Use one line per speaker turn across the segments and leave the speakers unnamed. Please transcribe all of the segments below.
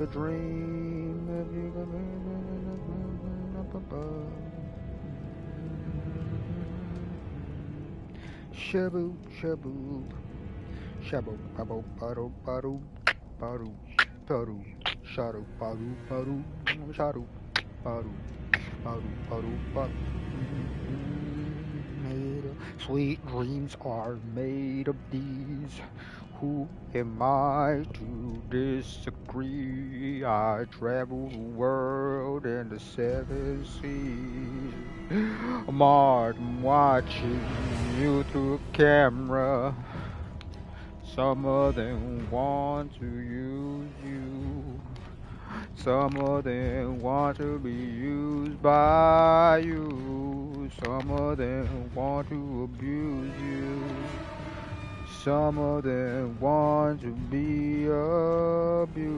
A dream if you up above. Shaboop, shaboop, shaboop, babo, bado, bado, bado, bado, shadow, bado, bado, shadow, bado, bado, bado, bado. Sweet dreams are made of these. Who am I to disagree? I travel the world and the seven seas. I'm watching you through a camera. Some of them want to use you. Some of them want to be used by you. Some of them want to abuse you. Some of them want to be abused.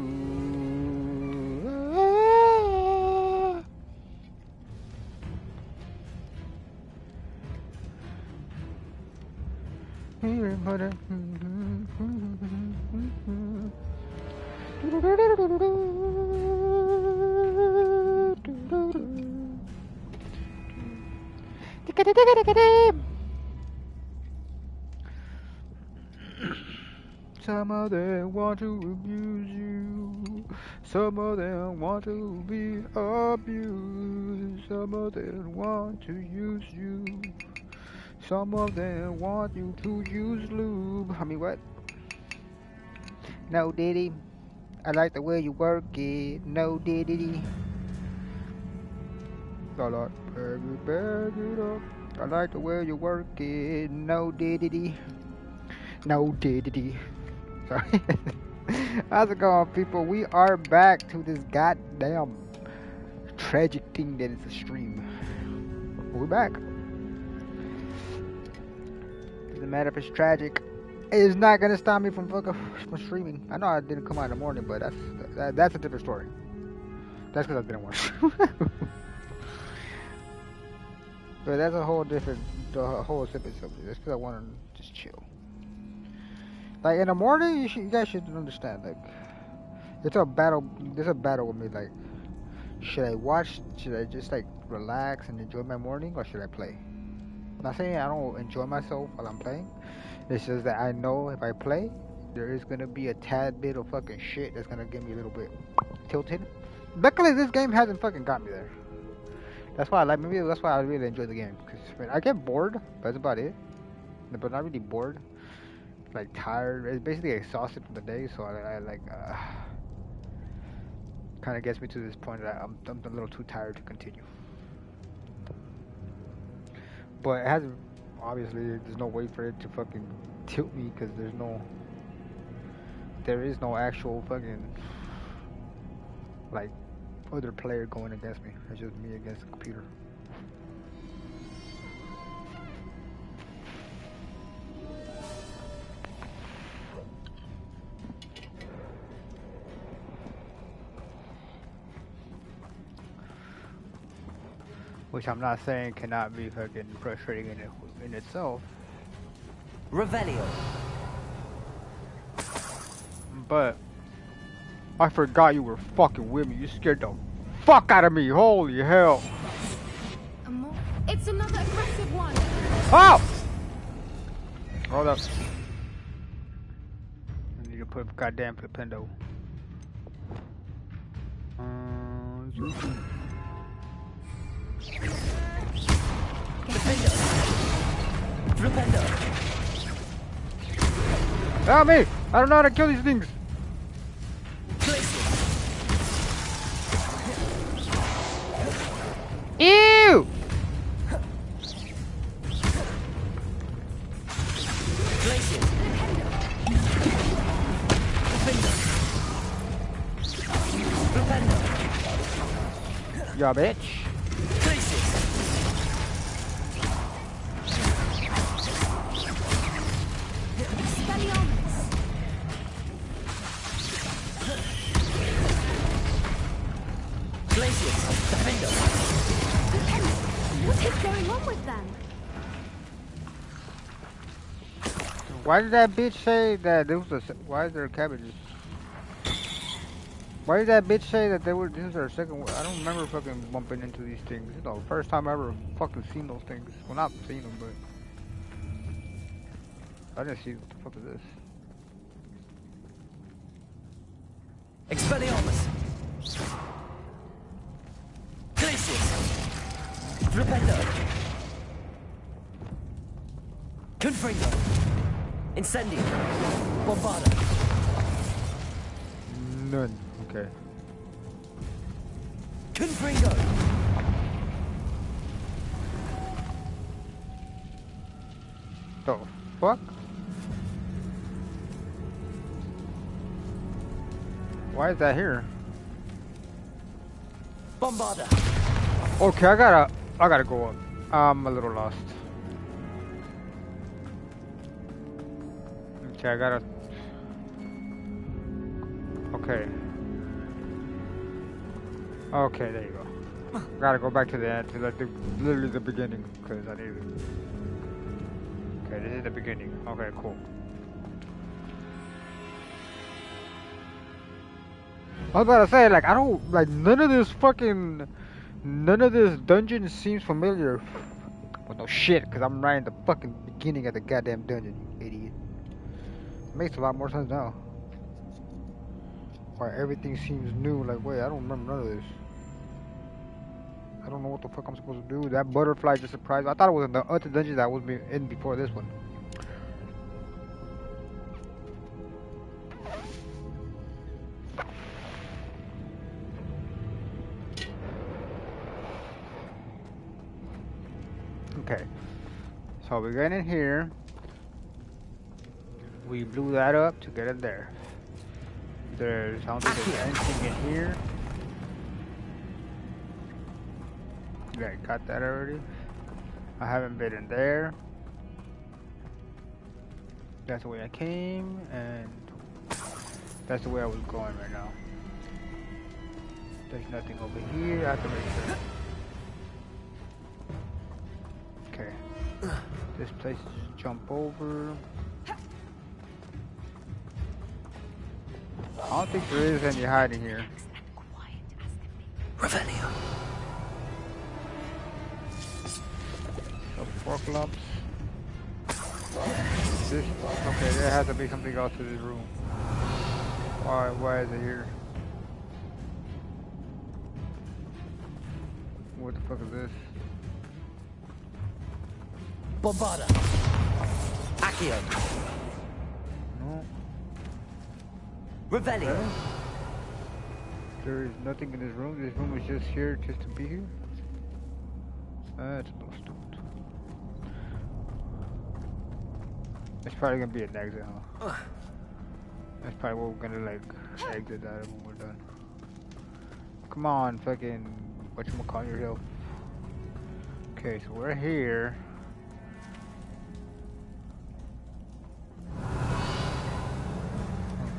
Some of them want to abuse you. Some of them want to be abused. Some of them want to use you. Some of them want you to use lube. I mean, what? No, Diddy. I like the way you work it. No, Diddy. I like bag it up. I like the way you work it. No, Diddy. No, Diddy. Sorry. How's it going, people? We are back to this goddamn tragic thing that is a stream. We're back. Doesn't matter if it's tragic. It's not gonna stop me from streaming. I know I didn't come out in the morning, but that's a different story. That's because I didn't want to. But that's a whole different, separate subject. That's because I want to just chill. Like in the morning, you guys should understand. Like, it's a battle. There's a battle with me. Like, should I watch? Should I just like relax and enjoy my morning, or should I play? I'm not saying I don't enjoy myself while I'm playing. It's just that I know if I play, there is gonna be a tad bit of fucking shit that's gonna get me a little bit tilted. Luckily, this game hasn't fucking got me there. That's why I like. Maybe that's why I really enjoy the game. Cause I get bored, but that's about it. But not really bored. Like tired. It's basically exhausted from the day, so I like kind of gets me to this point that I'm a little too tired to continue. But it hasn't. Obviously, there's no way for it to fucking tilt me because there is no actual fucking like other player going against me. It's just me against the computer. Which I'm not saying cannot be fucking frustrating in itself.
Revelio.
But I forgot you were fucking with me. You scared the fuck out of me. Holy hell.
It's another aggressive one.
Oh! Hold up. I need to put a goddamn Flipendo.
Flipendo.
Help me! I don't know how to kill these things. Ew! Yeah, bitch.
What is going on with them?
Why did that bitch say that there was why is there cabbages? Why did that bitch say that they were? This is our second. I don't remember fucking bumping into these things. This is the first time I ever fucking seen those things. Well, not seen them, but I didn't see what the fuck is this.
Expelliarmus. Glacius. Flipendo. Confringo. Incendio. Bombarda.
None. Okay.
Confringo.
The fuck? Why is that here?
Bombarda.
Okay, I gotta go up. I'm a little lost. Okay, I gotta. Okay. Okay, there you go. Gotta go back to the end, to like literally the beginning, because I need it. Okay, this is the beginning. Okay, cool. I was about to say, like, I don't, like, none of this dungeon seems familiar. Well, no shit, because I'm right in the fucking beginning of the goddamn dungeon, you idiot. It makes a lot more sense now. Why everything seems new, like, wait, I don't remember none of this. I don't know what the fuck I'm supposed to do. That butterfly just surprised me. I thought it was in the other dungeon that I was in before this one. Okay, so we got in here. We blew that up to get in there. There's, I don't think there's anything in here. Yeah, got that already. I haven't been in there. That's the way I came, and that's the way I was going right now. There's nothing over here. I have to make sure. Okay. This place is jump over. I don't think there is any hiding here.
Revelio.
So 4 clumps. This, okay, there has to be something else to this room. Why is it here? What the fuck is this?
Bombarda. Accio.
No.
Revelio.
There is nothing in this room. This room is just here just to be here. That's no stupid. It's probably gonna be an exit, huh? That's probably what we're gonna like exit out of when we're done. Come on, fucking whatchamacallit yourself. Okay, so we're here.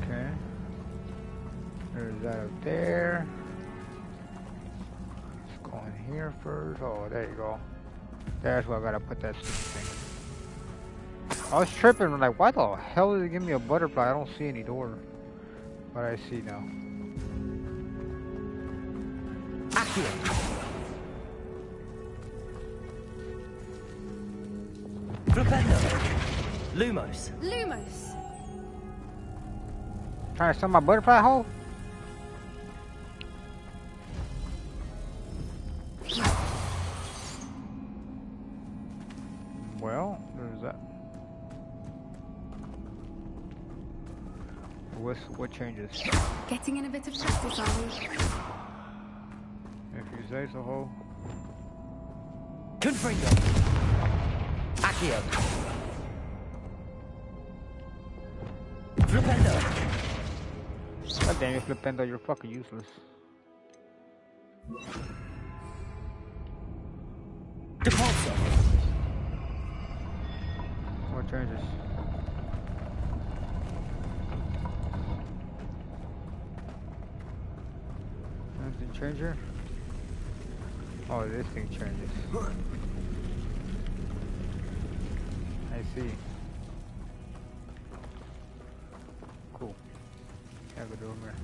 Okay. There's that up there. Let's go in here first. Oh, there you go. That's where I gotta put that stupid thing. I was tripping. I'm like, why the hell did it give me a butterfly? I don't see any door. But I see now.
Accio. Flipendo. Lumos.
Lumos.
Trying to sell my butterfly hole? Well, there's that. What changes?
Getting in a bit of practice, are we?
If you say so, ho.
Confringo. Accio. Flipendo.
God damn it, Flipendo, you're fucking useless.
Depulso.
What changes? Anything change here? Oh, this thing changes. I see. Cool. Yeah, go do here.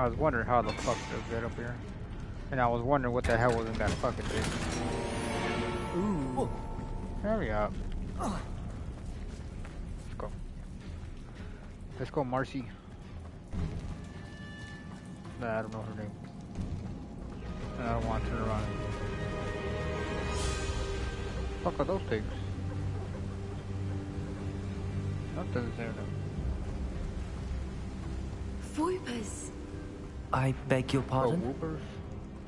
I was wondering how the fuck to get up here. And I was wondering what the hell was in that fucking thing. Ooh. Hurry up. Let's go. Let's go, Marcy. Nah, I don't know her name. I don't want to turn around. Fuck are those things? Nothing's there though.
Voipers.
I beg your pardon?
Oh, whoopers?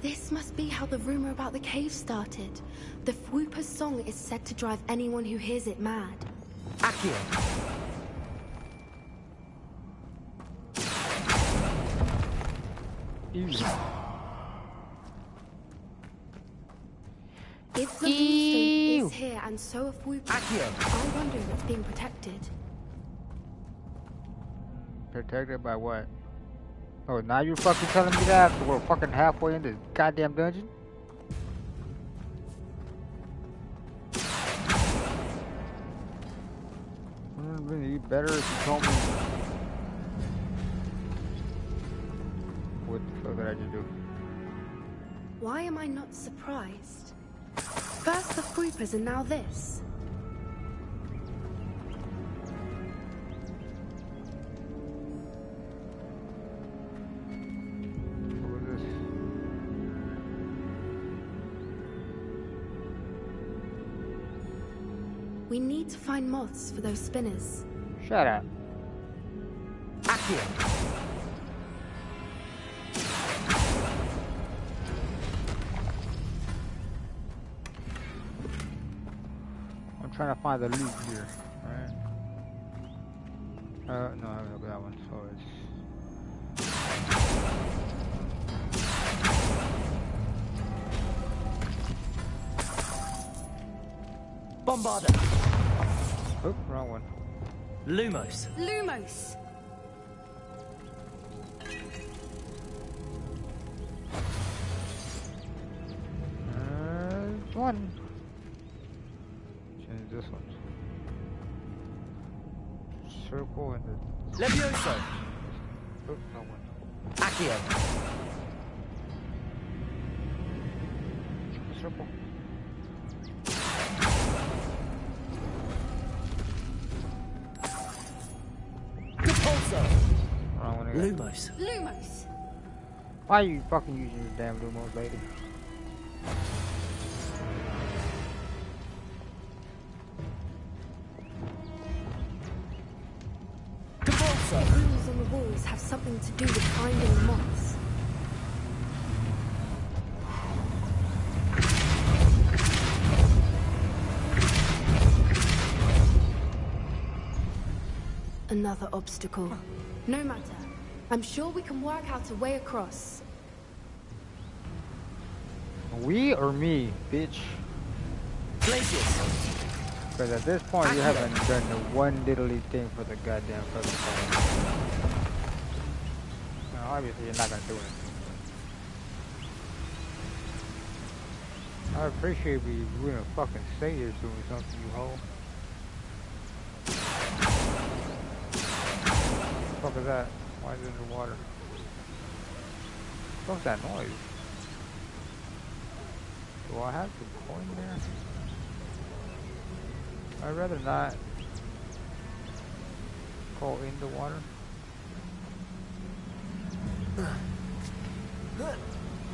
This must be how the rumor about the cave started. The Whooper's song is said to drive anyone who hears it mad.
Accio.
Ew.
If the moonstone is here and so are Whoopers,
Accio.
I wonder if it's being protected.
Protected by what? Oh, now you're fucking telling me that after we're fucking halfway in this goddamn dungeon? Really be better if you told me. What the fuck did I just do?
Why am I not surprised? First the Whoopers and now this. We need to find moths for those spinners.
Shut up.
Accio.
I'm trying to find the loot here. Alright. No, I haven't looked at that one. So it's.
Bombarda.
Oh, wrong one.
Lumos.
Lumos!
One. Change this one. Circle and the.
Levioso.
Oh, no one.
Accio.
Circle. Wrong one again.
Lumos.
Lumos!
Why are you fucking using your damn Lumos, lady?
The runes on the walls have something to do with finding moths. Another obstacle. No matter. I'm sure we can work out a way across.
We or me, bitch?
Glacius.
Because at this point, you haven't done the one diddly thing for the goddamn fucking thing. No, obviously, you're not gonna do it. I appreciate you wouldn't fucking say you're doing something, you hoe. What the fuck is that? Why is it in the water? What's that noise? Do I have to go in there? I'd rather not go in the water.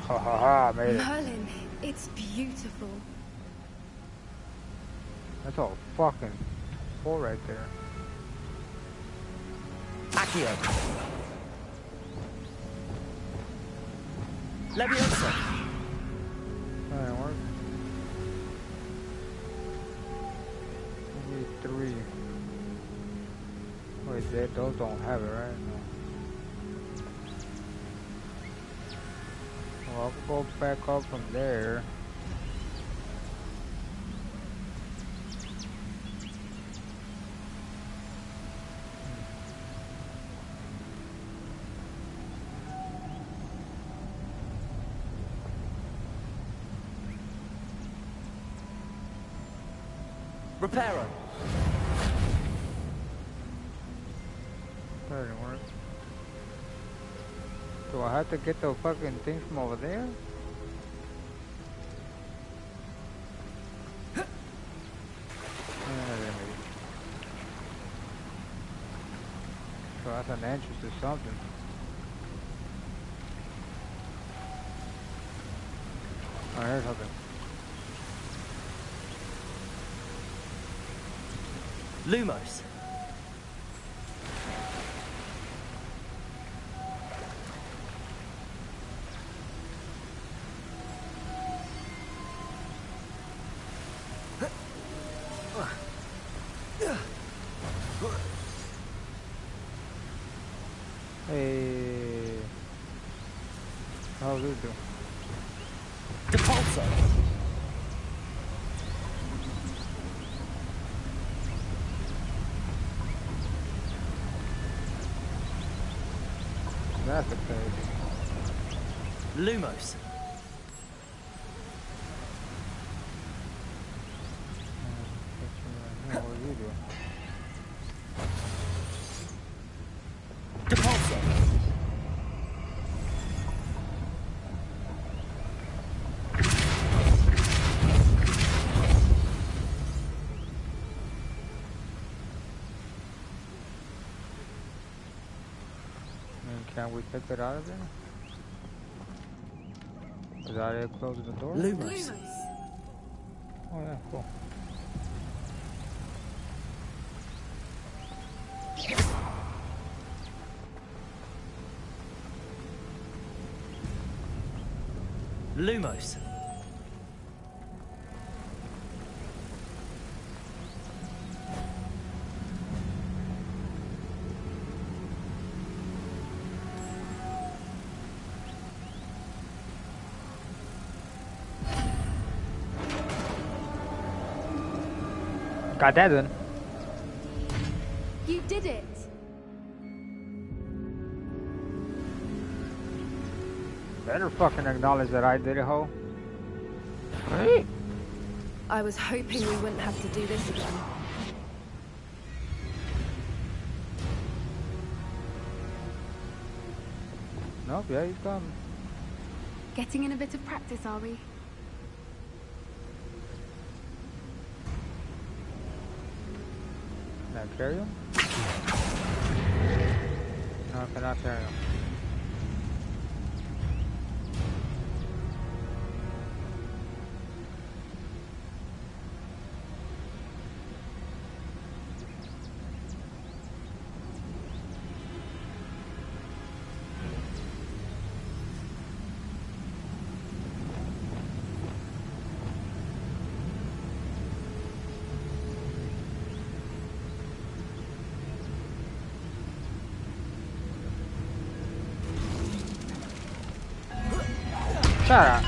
Ha ha ha, made it.
Merlin, it's beautiful.
That's all fucking full right there.
Accio. Leviosa.
That didn't work. We need 3. Wait, those don't have it, right? No. Well, I'll go back up from there.
Reparo.
That didn't work. Do I have to get the fucking things from over there? So that's an entrance to something. Oh, here's something.
Lumos.
Hey. How's this do?
Depulso.
That's the page.
Lumos.
What do you do?
Depulso.
Can we take it out of there? Is that it closing the door?
Lumos.
Oh yeah, cool.
Lumos.
Got that then.
You did it!
Better fucking acknowledge that I did it, ho. Hey.
I was hoping we wouldn't have to do this again.
Nope, yeah, he's done.
Getting in a bit of practice, are we?
Can I carry him? No, I cannot carry him. Shut up.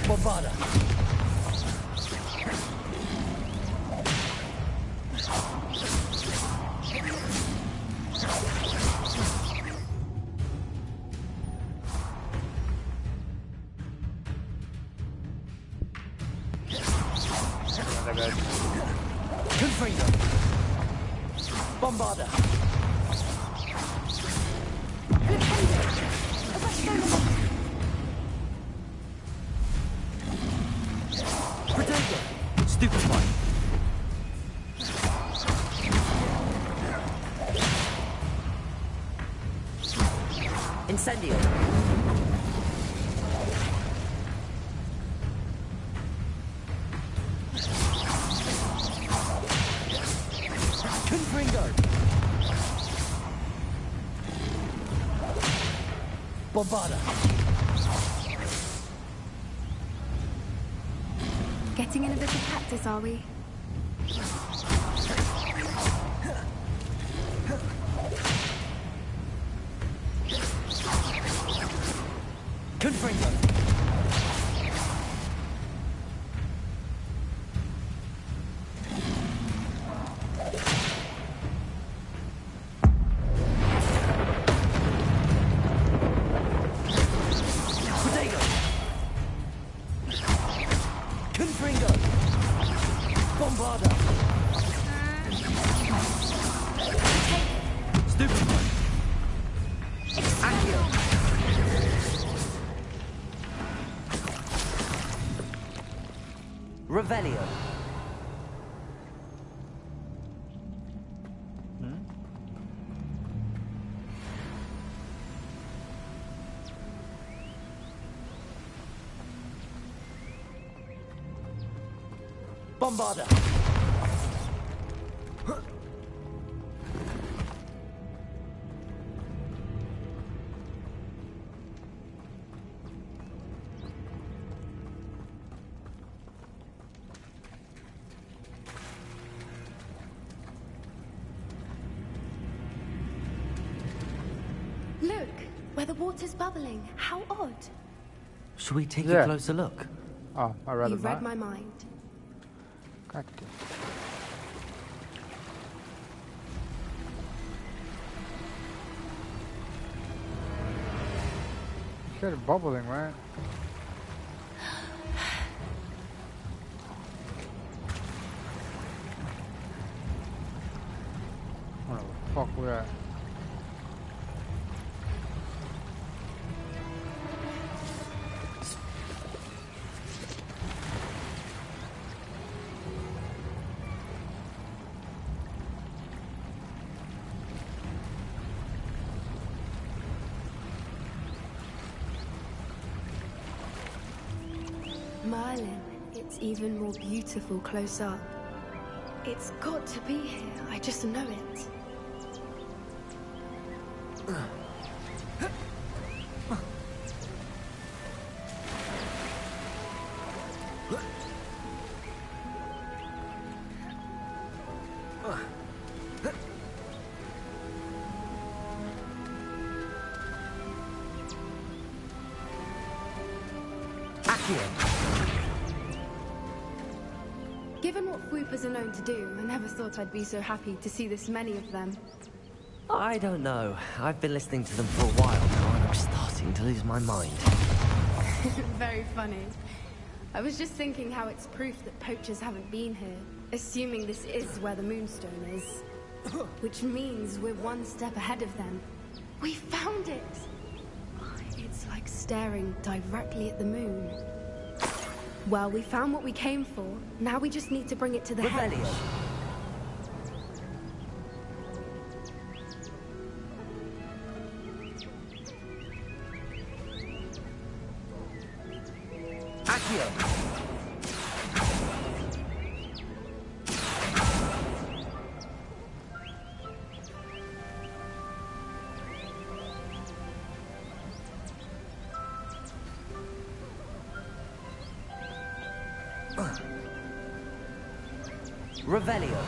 Bombada. Confringo. Bombada. Potato. Stupefy. Incendio. Confringo. Bombada.
Getting in a bit of practice, are we?
Confringo. Revelio. Bombarda.
Look, where the water's bubbling. How odd.
Should we take
Yeah.
a closer look?
Oh, I'd rather
You read
not.
my mind.
God damn. You said bubbling, right? Where the fuck we at?
Merlin, it's even more beautiful close up. It's got to be here, I just know it. Given what Whoopers are known to do, I never thought I'd be so happy to see this many of them.
I don't know. I've been listening to them for a while now, and I'm starting to lose my mind.
Very funny. I was just thinking how it's proof that poachers haven't been here, assuming this is where the Moonstone is. Which means we're one step ahead of them. We found it! It's like staring directly at the moon. Well, we found what we came for. Now we just need to bring it to the hedge.
Revelio. Accio. Revelio.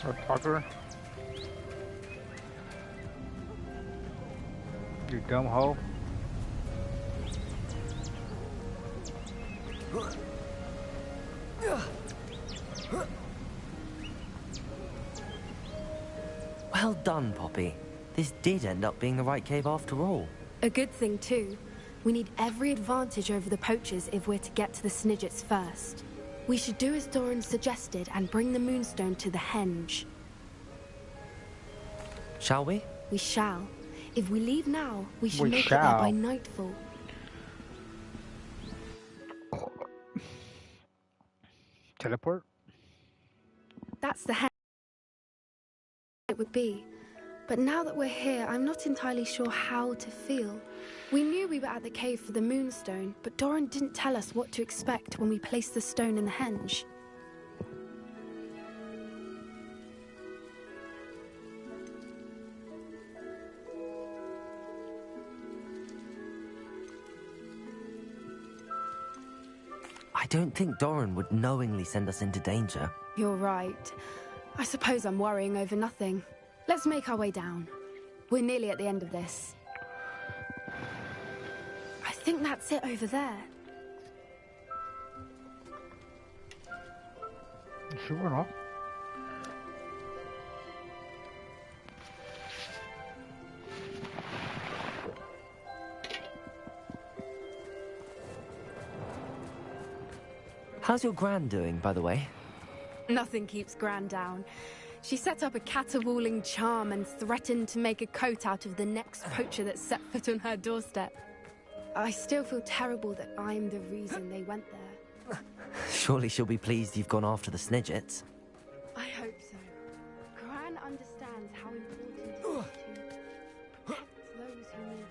Or fucker. You dumb hoe.
Well done, Poppy. This did end up being the right cave after all.
A good thing, too. We need every advantage over the poachers if we're to get to the Snidgets first. We should do as Doran suggested and bring the Moonstone to the henge.
Shall we?
We shall. If we leave now, we should
We
make it there
shall.
by nightfall.
Teleport?
That's the henge it would be. But now that we're here, I'm not entirely sure how to feel. We knew we were at the cave for the Moonstone, but Doran didn't tell us what to expect when we placed the stone in the henge.
I don't think Doran would knowingly send us into danger.
You're right. I suppose I'm worrying over nothing. Let's make our way down. We're nearly at the end of this. I think that's it over there.
Sure enough.
How's your gran doing, by the way?
Nothing keeps Gran down. She set up a caterwauling charm and threatened to make a coat out of the next poacher that set foot on her doorstep. I still feel terrible that I'm the reason they went there.
Surely she'll be pleased you've gone after the Snidgets.
I hope so. Gran understands how important it is to protect those who need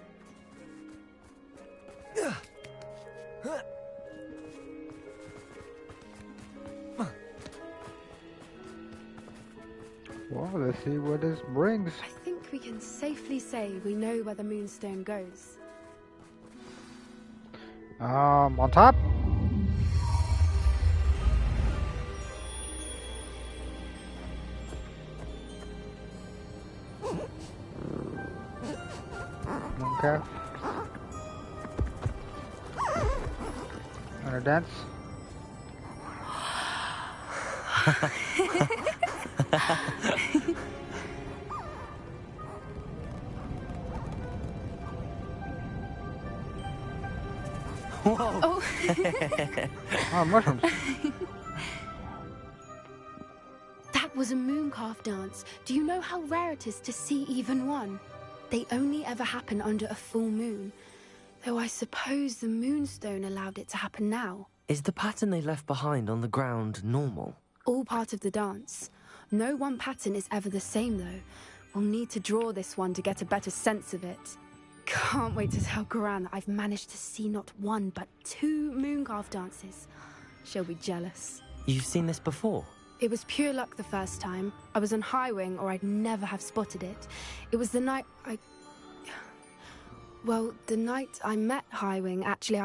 it.
Well, let's see what this brings.
I think we can safely say we know where the Moonstone goes.
On top? Okay. Wanna dance?
Whoa!
Oh.
Oh, mushrooms.
That was a mooncalf dance. Do you know how rare it is to see even one? They only ever happen under a full moon. Though I suppose the Moonstone allowed it to happen now.
Is the pattern they left behind on the ground normal?
All part of the dance. No one pattern is ever the same, though. We'll need to draw this one to get a better sense of it. Can't wait to tell Gran that I've managed to see not one, but 2 mooncalf dances. She'll be jealous.
You've seen this before?
It was pure luck the first time. I was on Highwing, or I'd never have spotted it. It was the night Well, the night I met Highwing, actually,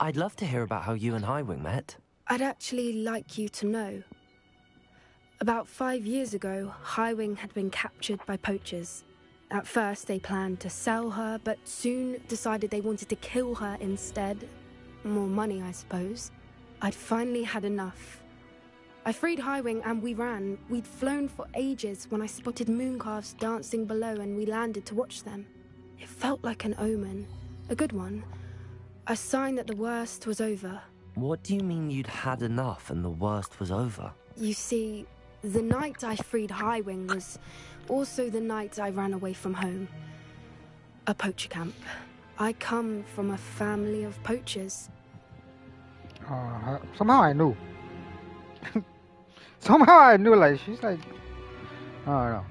I'd love to hear about how you and Highwing met.
I'd actually like you to know. About 5 years ago, Highwing had been captured by poachers. At first, they planned to sell her, but soon decided they wanted to kill her instead. More money, I suppose. I'd finally had enough. I freed Highwing and we ran. We'd flown for ages when I spotted mooncalves dancing below and we landed to watch them. It felt like an omen. A good one. A sign that the worst was over.
What do you mean you'd had enough and the worst was over?
You see, the night I freed Highwing was also the night I ran away from home. A poacher camp. I come from a family of poachers.
Somehow I knew. Somehow I knew, like, she's like, I don't know.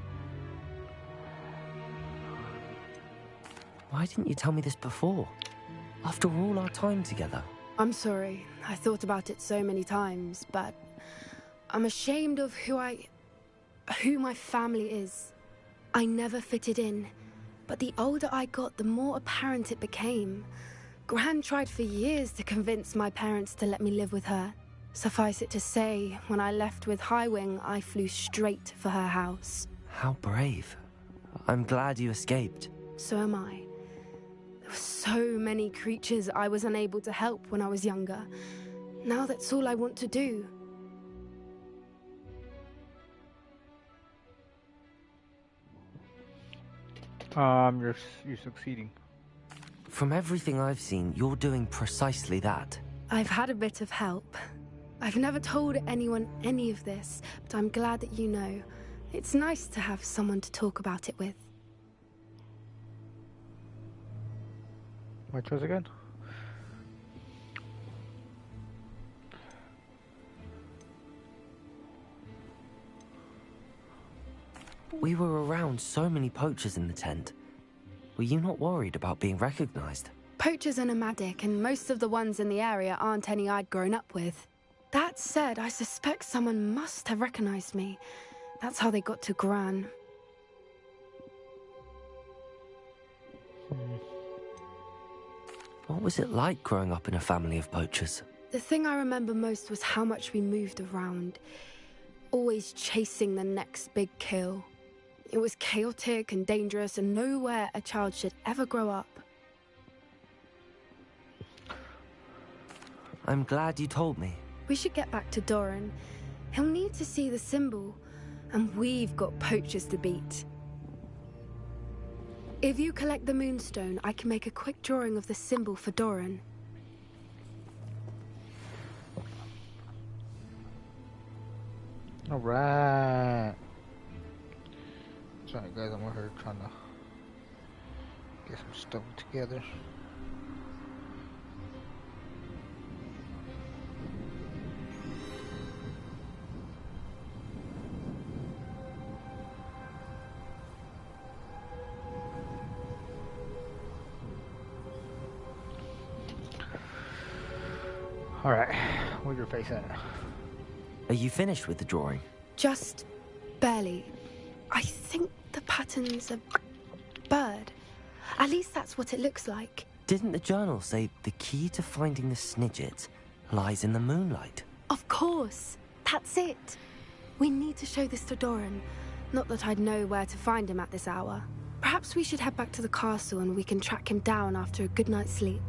Why didn't you tell me this before? After all our time together.
I'm sorry. I thought about it so many times, but I'm ashamed of who my family is. I never fitted in, but the older I got, the more apparent it became. Gran tried for years to convince my parents to let me live with her. Suffice it to say, when I left with Highwing, I flew straight for her house.
How brave. I'm glad you escaped.
So am I. There were so many creatures I was unable to help when I was younger. Now that's all I want to do.
You're succeeding.
From everything I've seen, you're doing precisely that.
I've had a bit of help. I've never told anyone any of this, but I'm glad that you know. It's nice to have someone to talk about it with.
My choice again?
We were around so many poachers in the tent. Were you not worried about being recognized?
Poachers are nomadic, and most of the ones in the area aren't any I'd grown up with. That said, I suspect someone must have recognized me. That's how they got to Gran.
What was it like growing up in a family of poachers?
The thing I remember most was how much we moved around, always chasing the next big kill. It was chaotic and dangerous, and nowhere a child should ever grow up.
I'm glad you told me.
We should get back to Doran. He'll need to see the symbol, and we've got poachers to beat. If you collect the Moonstone, I can make a quick drawing of the symbol for Doran.
Alright. Sorry guys, I'm over here trying to get some stuff together. Alright, where's your face at?
Are you finished with the drawing?
Just barely. I think the pattern's a bird. At least that's what it looks like.
Didn't the journal say the key to finding the Snidget lies in the moonlight?
Of course. That's it. We need to show this to Doran. Not that I'd know where to find him at this hour. Perhaps we should head back to the castle and we can track him down after a good night's sleep.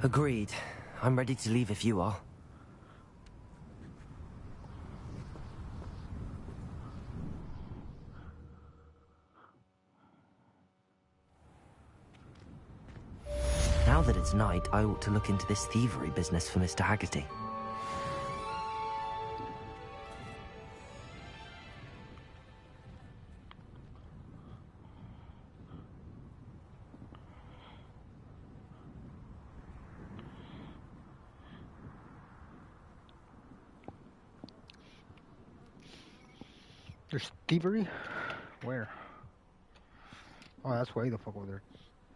Agreed. I'm ready to leave if you are. Now that it's night, I ought to look into this thievery business for Mr. Haggerty.
There's thievery? Where? Oh, that's way the fuck over there.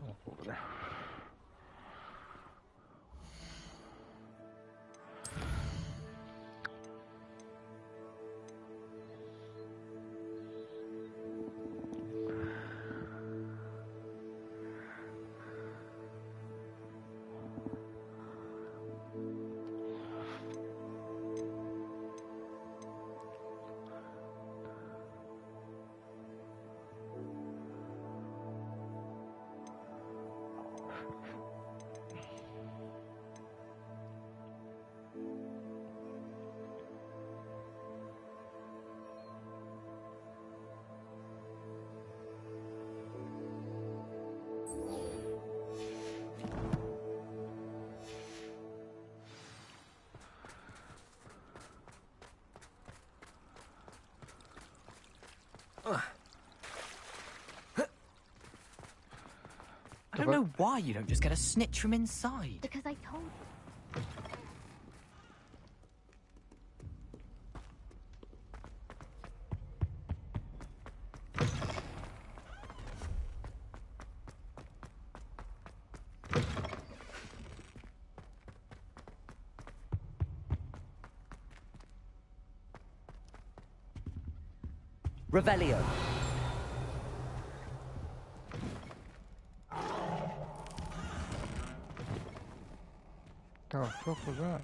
Oh, over there.
I don't know why you don't just get a snitch from inside.
Because I told you.
Revelio.
The fuck was that?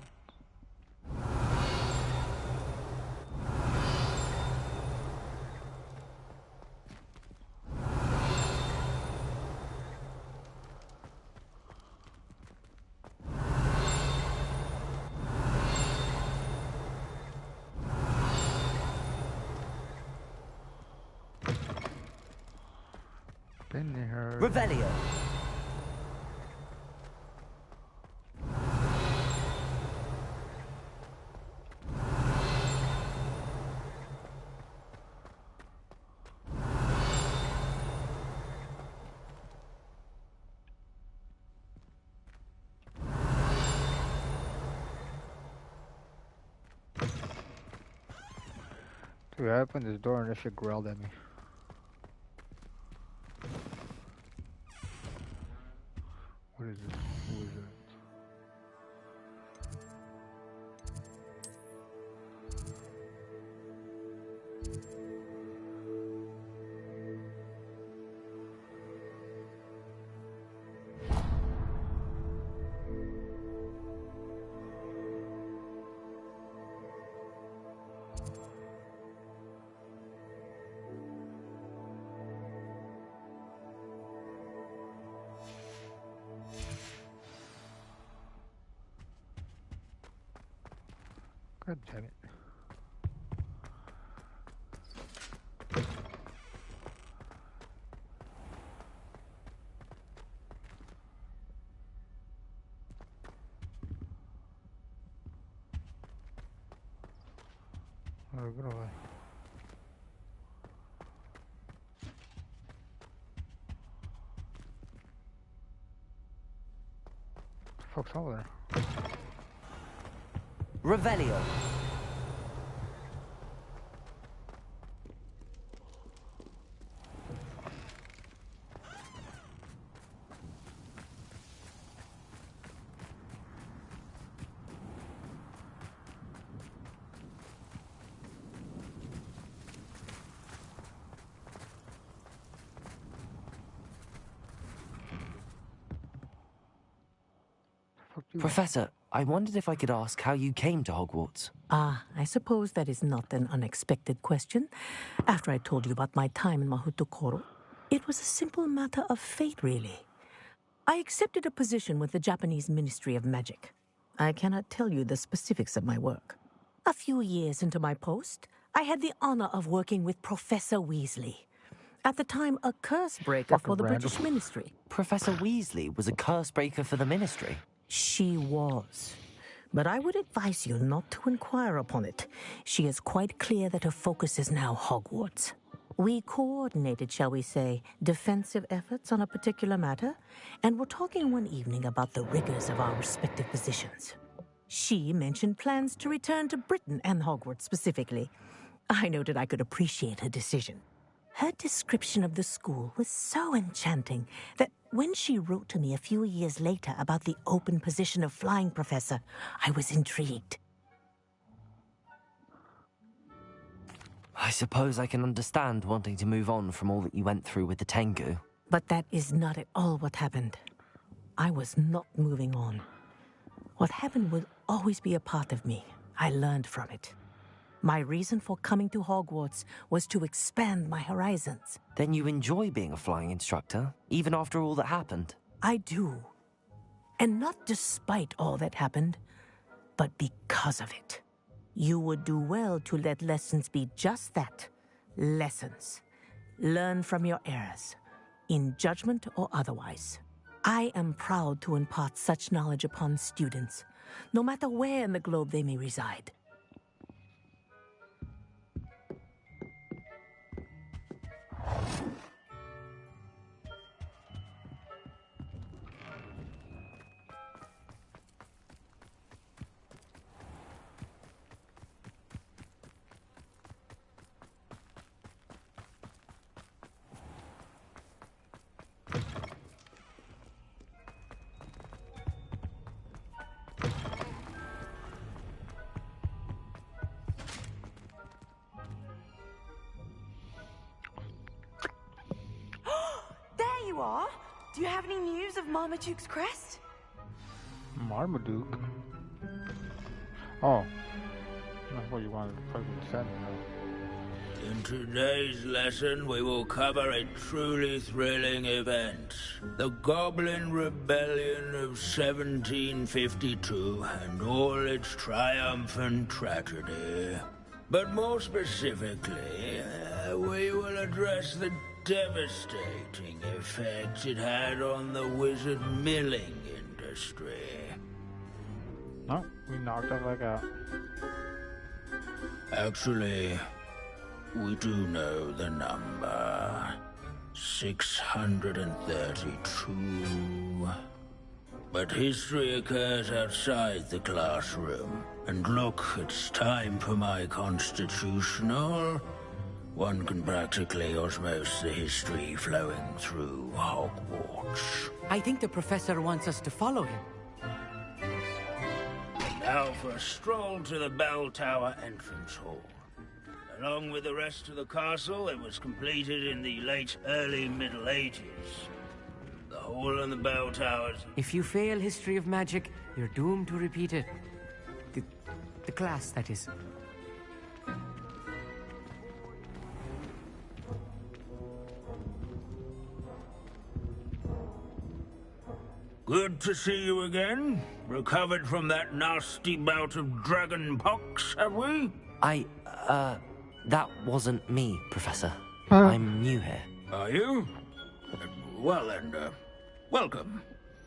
Been there.
Revelio.
Dude, I opened this door and this shit growled at me. What is this? Who is it? God damn it. No, get away. What the fuck's over there?
Revelio. Professor, I wondered if I could ask how you came to Hogwarts.
Ah, I suppose that is not an unexpected question. After I told you about my time in Mahutukoro, it was a simple matter of fate, really. I accepted a position with the Japanese Ministry of Magic. I cannot tell you the specifics of my work. A few years into my post, I had the honor of working with Professor Weasley. At the time, a curse breaker for the British Ministry.
Professor Weasley was a curse breaker for the Ministry?
She was. But I would advise you not to inquire upon it. She is quite clear that her focus is now Hogwarts. We coordinated, shall we say, defensive efforts on a particular matter, and were talking one evening about the rigors of our respective positions. She mentioned plans to return to Britain and Hogwarts specifically. I noted I could appreciate her decision. Her description of the school was so enchanting that when she wrote to me a few years later about the open position of flying professor, I was intrigued.
I suppose I can understand wanting to move on from all that you went through with the Tengu.
But that is not at all what happened. I was not moving on. What happened would always be a part of me. I learned from it. My reason for coming to Hogwarts was to expand my horizons.
Then you enjoy being a flying instructor, even after all that happened?
I do. And not despite all that happened, but because of it. You would do well to let lessons be just that, lessons. Learn from your errors, in judgment or otherwise. I am proud to impart such knowledge upon students, no matter where in the globe they may reside.
Do you have any news of Marmaduke's crest?
Marmaduke? Oh. I thought you wanted to fucking send me.
In today's lesson, we will cover a truly thrilling event. The Goblin Rebellion of 1752 and all its triumphant tragedy. But more specifically, we will address the devastating effects it had on the wizard milling industry.
No, we knocked that back out.
Actually, we do know the number. 632. But history occurs outside the classroom. And look, it's time for my constitutional. One can practically osmose the history flowing through Hogwarts.
I think the professor wants us to follow him.
Now for a stroll to the Bell Tower entrance hall. Along with the rest of the castle, it was completed in the early Middle Ages. The hall and the bell towers...
If you fail history of magic, you're doomed to repeat it. The class, that is.
Good to see you again. Recovered from that nasty bout of dragon pox, have we?
That wasn't me, Professor. I'm new here.
Are you? Well then, welcome.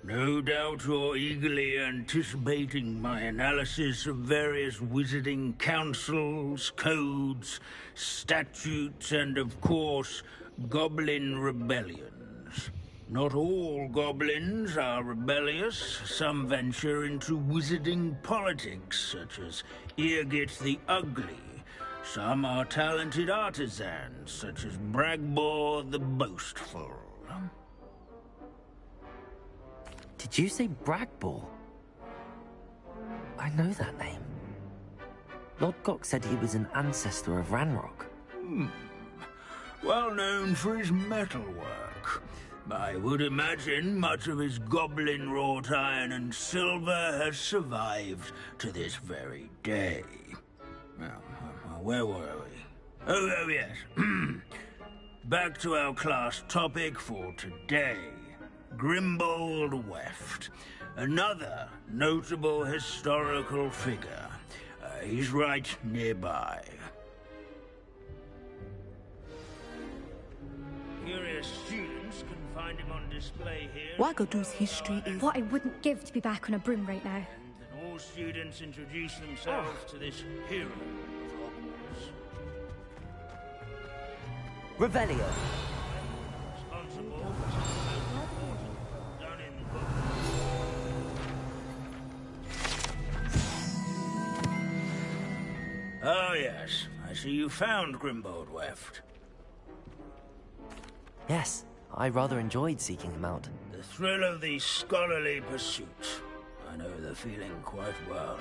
No doubt you're eagerly anticipating my analysis of various wizarding councils, codes, statutes, and of course, goblin rebellions. Not all goblins are rebellious. Some venture into wizarding politics, such as ILLiCit the Ugly. Some are talented artisans, such as Bragbor the Boastful.
Did you say Bragbor? I know that name. Lodgok said he was an ancestor of Ranrock.
Well known for his metalwork. I would imagine much of his goblin wrought iron and silver has survived to this very day. Well, where were we? Oh yes. Back to our class topic for today. Grimbold Weft. Another notable historical figure. He's right nearby. Curious students can find him on display here.
Wagadu's history is
what I wouldn't give to be back on a broom right now.
And that all students introduce themselves to this hero of Hogwarts.
Revelio.
Responsible for some done in the book. Oh yes, I see you found Grimbold Weft.
Yes, I rather enjoyed seeking him out.
The thrill of the scholarly pursuit. I know the feeling quite well.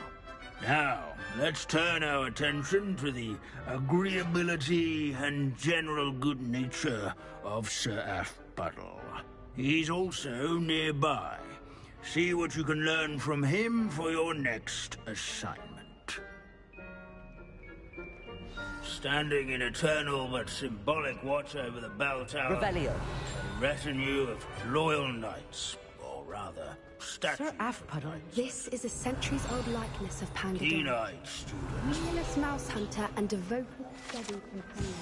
Now, let's turn our attention to the agreeability and general good nature of Sir Afpuddle. He's also nearby. See what you can learn from him for your next assignment. Standing in eternal but symbolic watch over the bell tower,
Revelio.
A retinue of loyal knights, or rather, statues.
Sir Afpuddle.
This is a centuries-old likeness of Panda.
Keen-eyed students.
Fearless mouse hunter and devoted study companion.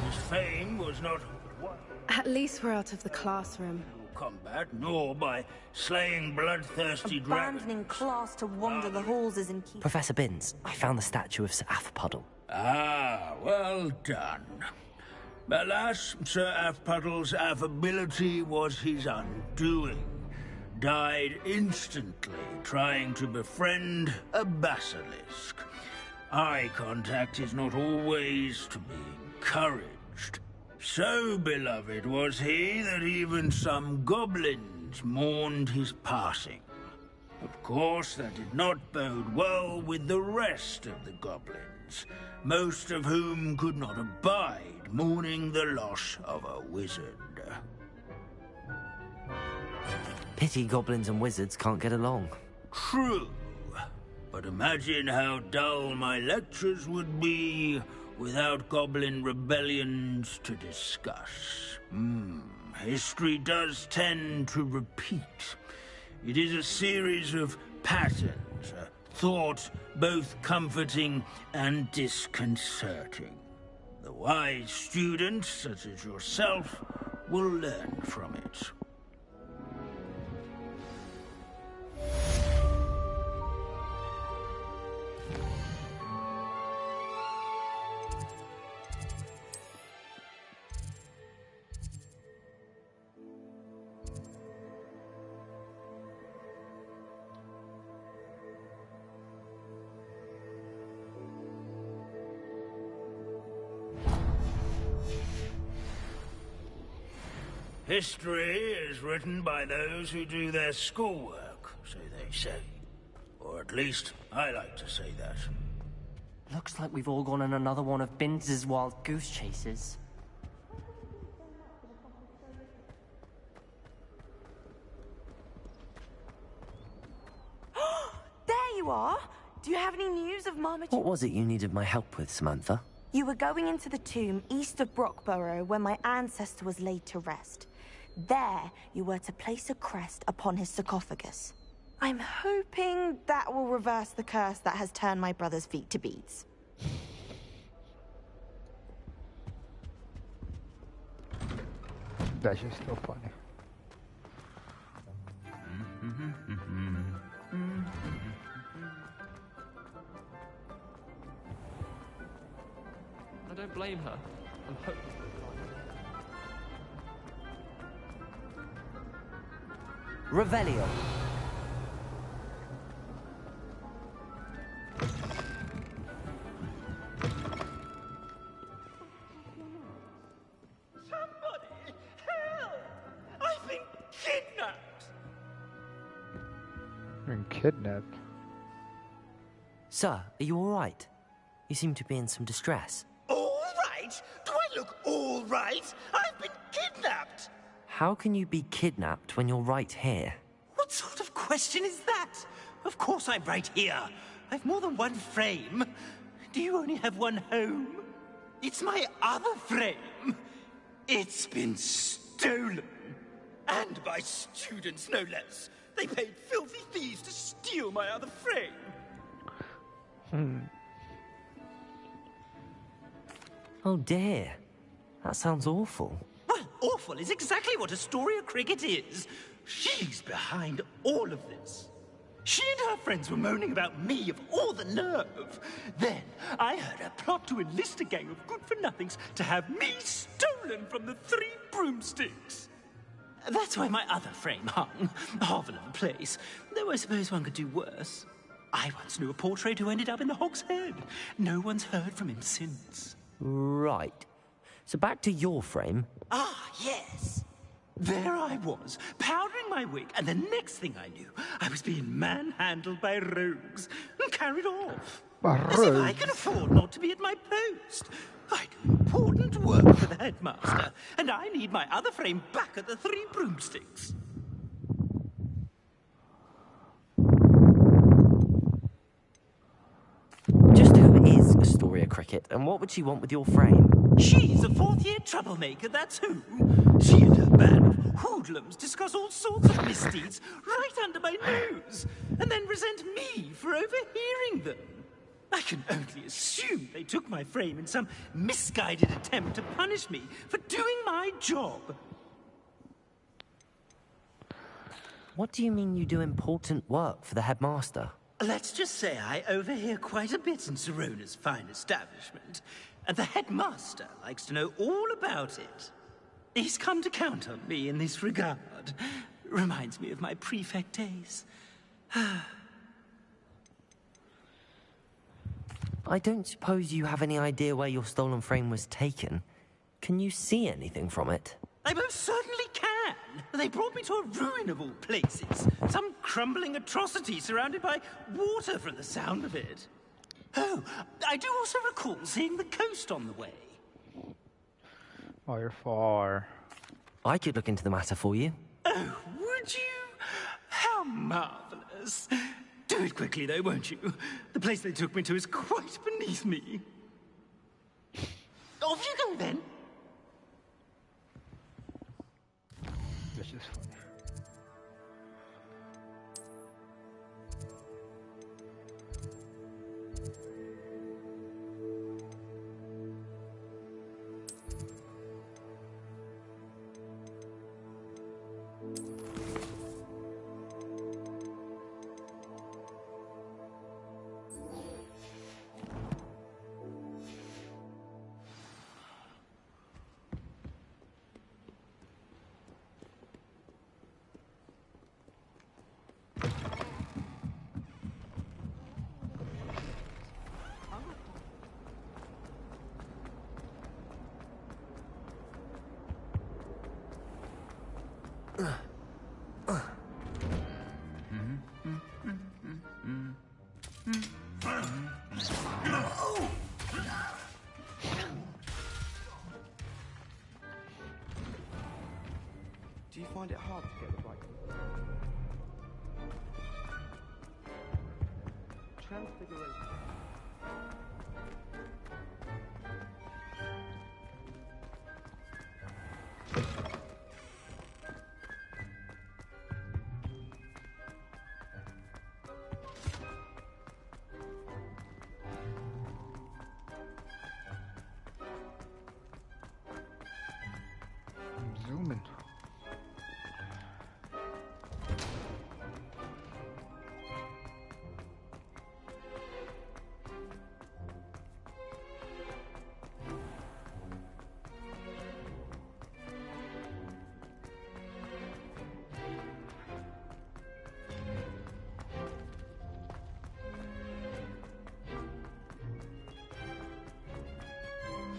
His fame was not
At least we're out of the classroom.
combat, nor by slaying bloodthirsty dragons.
Abandoning class to wander the halls is in keeping.
Professor Binns, I found the statue of Sir Afpuddle.
Ah, well done. Alas, Sir Afpuddle's affability was his undoing. Died instantly trying to befriend a basilisk. Eye contact is not always to be encouraged. So beloved was he that even some goblins mourned his passing. Of course, that did not bode well with the rest of the goblins, most of whom could not abide mourning the loss of a wizard.
Pity goblins and wizards can't get along.
True, but imagine how dull my lectures would be without goblin rebellions to discuss. History does tend to repeat. It is a series of patterns, a thought both comforting and disconcerting. The wise students, such as yourself, will learn from it. History is written by those who do their schoolwork, so they say. Or at least, I like to say that.
Looks like we've all gone on another one of Binns' wild goose chases.
There you are! Do you have any news of Marmaduke?
What was it you needed my help with, Samantha?
You were going into the tomb east of Brockborough where my ancestor was laid to rest. There, you were to place a crest upon his sarcophagus. I'm hoping that will reverse the curse that has turned my brother's feet to beads.
That's just so funny.
I don't blame her. I'm hoping.
Revelio.
Somebody! Help! I've been kidnapped!
Been kidnapped?
Sir, are you alright? You seem to be in some distress.
All right? Do I look all right? I've been kidnapped!
How can you be kidnapped when you're right here?
What sort of question is that? Of course I'm right here. I've more than one frame. Do you only have one home? It's my other frame. It's been stolen. And by students, no less. They paid filthy thieves to steal my other frame.
Oh dear. That sounds awful.
Well, awful is exactly what Astoria Cricket is. She's behind all of this. She and her friends were moaning about me of all the nerve. Then I heard her plot to enlist a gang of good-for-nothings to have me stolen from the 3 broomsticks. That's why my other frame hung. A hovel of a place. Though I suppose one could do worse. I once knew a portrait who ended up in the Hog's Head. No one's heard from him since.
Right. So back to your frame.
Ah, yes. There I was, powdering my wig, and the next thing I knew, I was being manhandled by rogues and carried off. As if I can afford not to be at my post. I do important work for the headmaster, and I need my other frame back at the 3 broomsticks.
Just who is Astoria Cricket, and what would she want with your frame?
She's a 4th-year troublemaker, that's who. She and her band of hoodlums discuss all sorts of misdeeds right under my nose, and then resent me for overhearing them. I can only assume they took my frame in some misguided attempt to punish me for doing my job.
What do you mean you do important work for the headmaster?
Let's just say I overhear quite a bit in Sirona's fine establishment, and the headmaster likes to know all about it. He's come to count on me in this regard. Reminds me of my prefect days.
I don't suppose you have any idea where your stolen frame was taken. Can you see anything from it?
I most certainly can. They brought me to a ruin of all places. Some crumbling atrocity surrounded by water from the sound of it. Oh, I do also recall seeing the coast on the way.
Oh, you're far.
I could look into the matter for you.
Oh, would you? How marvelous. Do it quickly, though, won't you? The place they took me to is quite beneath me. Off you go, then.
This is funny.
Do you find it hard to get the right transfiguration?
I'm zooming.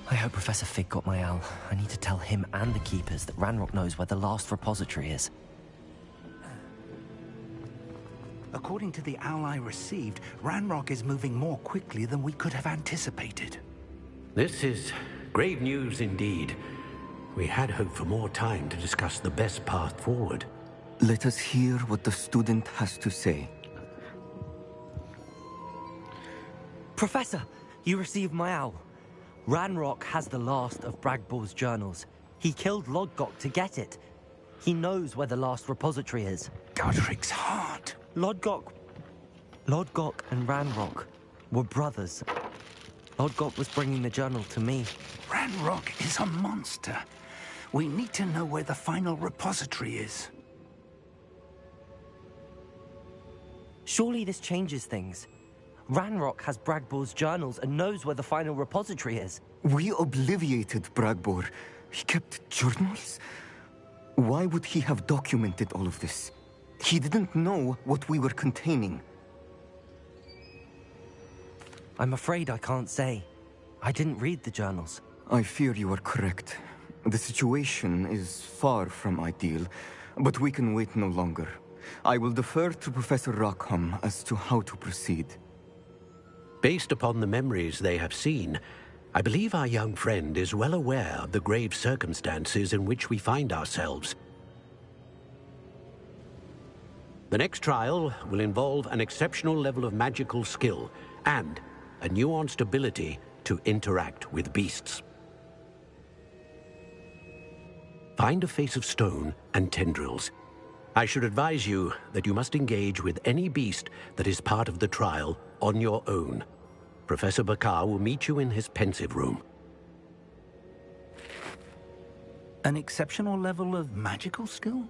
I hope Professor Fig got my owl. I need to tell him and the Keepers that Ranrock knows where the last repository is.
According to the owl I received, Ranrock is moving more quickly than we could have anticipated.
This is grave news indeed. We had hoped for more time to discuss the best path forward.
Let us hear what the student has to say.
Professor, you received my owl. Ranrock has the last of Bragbor's journals. He killed Lodgok to get it. He knows where the last repository is.
Godric's heart.
Lodgok and Ranrock were brothers. Lodgok was bringing the journal to me.
Ranrock is a monster. We need to know where the final repository is.
Surely this changes things. Ranrock has Bragbor's journals and knows where the final repository is.
We obliviated Bragbor. He kept journals? Why would he have documented all of this? He didn't know what we were containing.
I'm afraid I can't say. I didn't read the journals.
I fear you are correct. The situation is far from ideal, but we can wait no longer. I will defer to Professor Rockham as to how to proceed.
Based upon the memories they have seen, I believe our young friend is well aware of the grave circumstances in which we find ourselves. The next trial will involve an exceptional level of magical skill and a nuanced ability to interact with beasts. Find a face of stone and tendrils. I should advise you that you must engage with any beast that is part of the trial on your own. Professor Bakar will meet you in his pensive room.
An exceptional level of magical skill?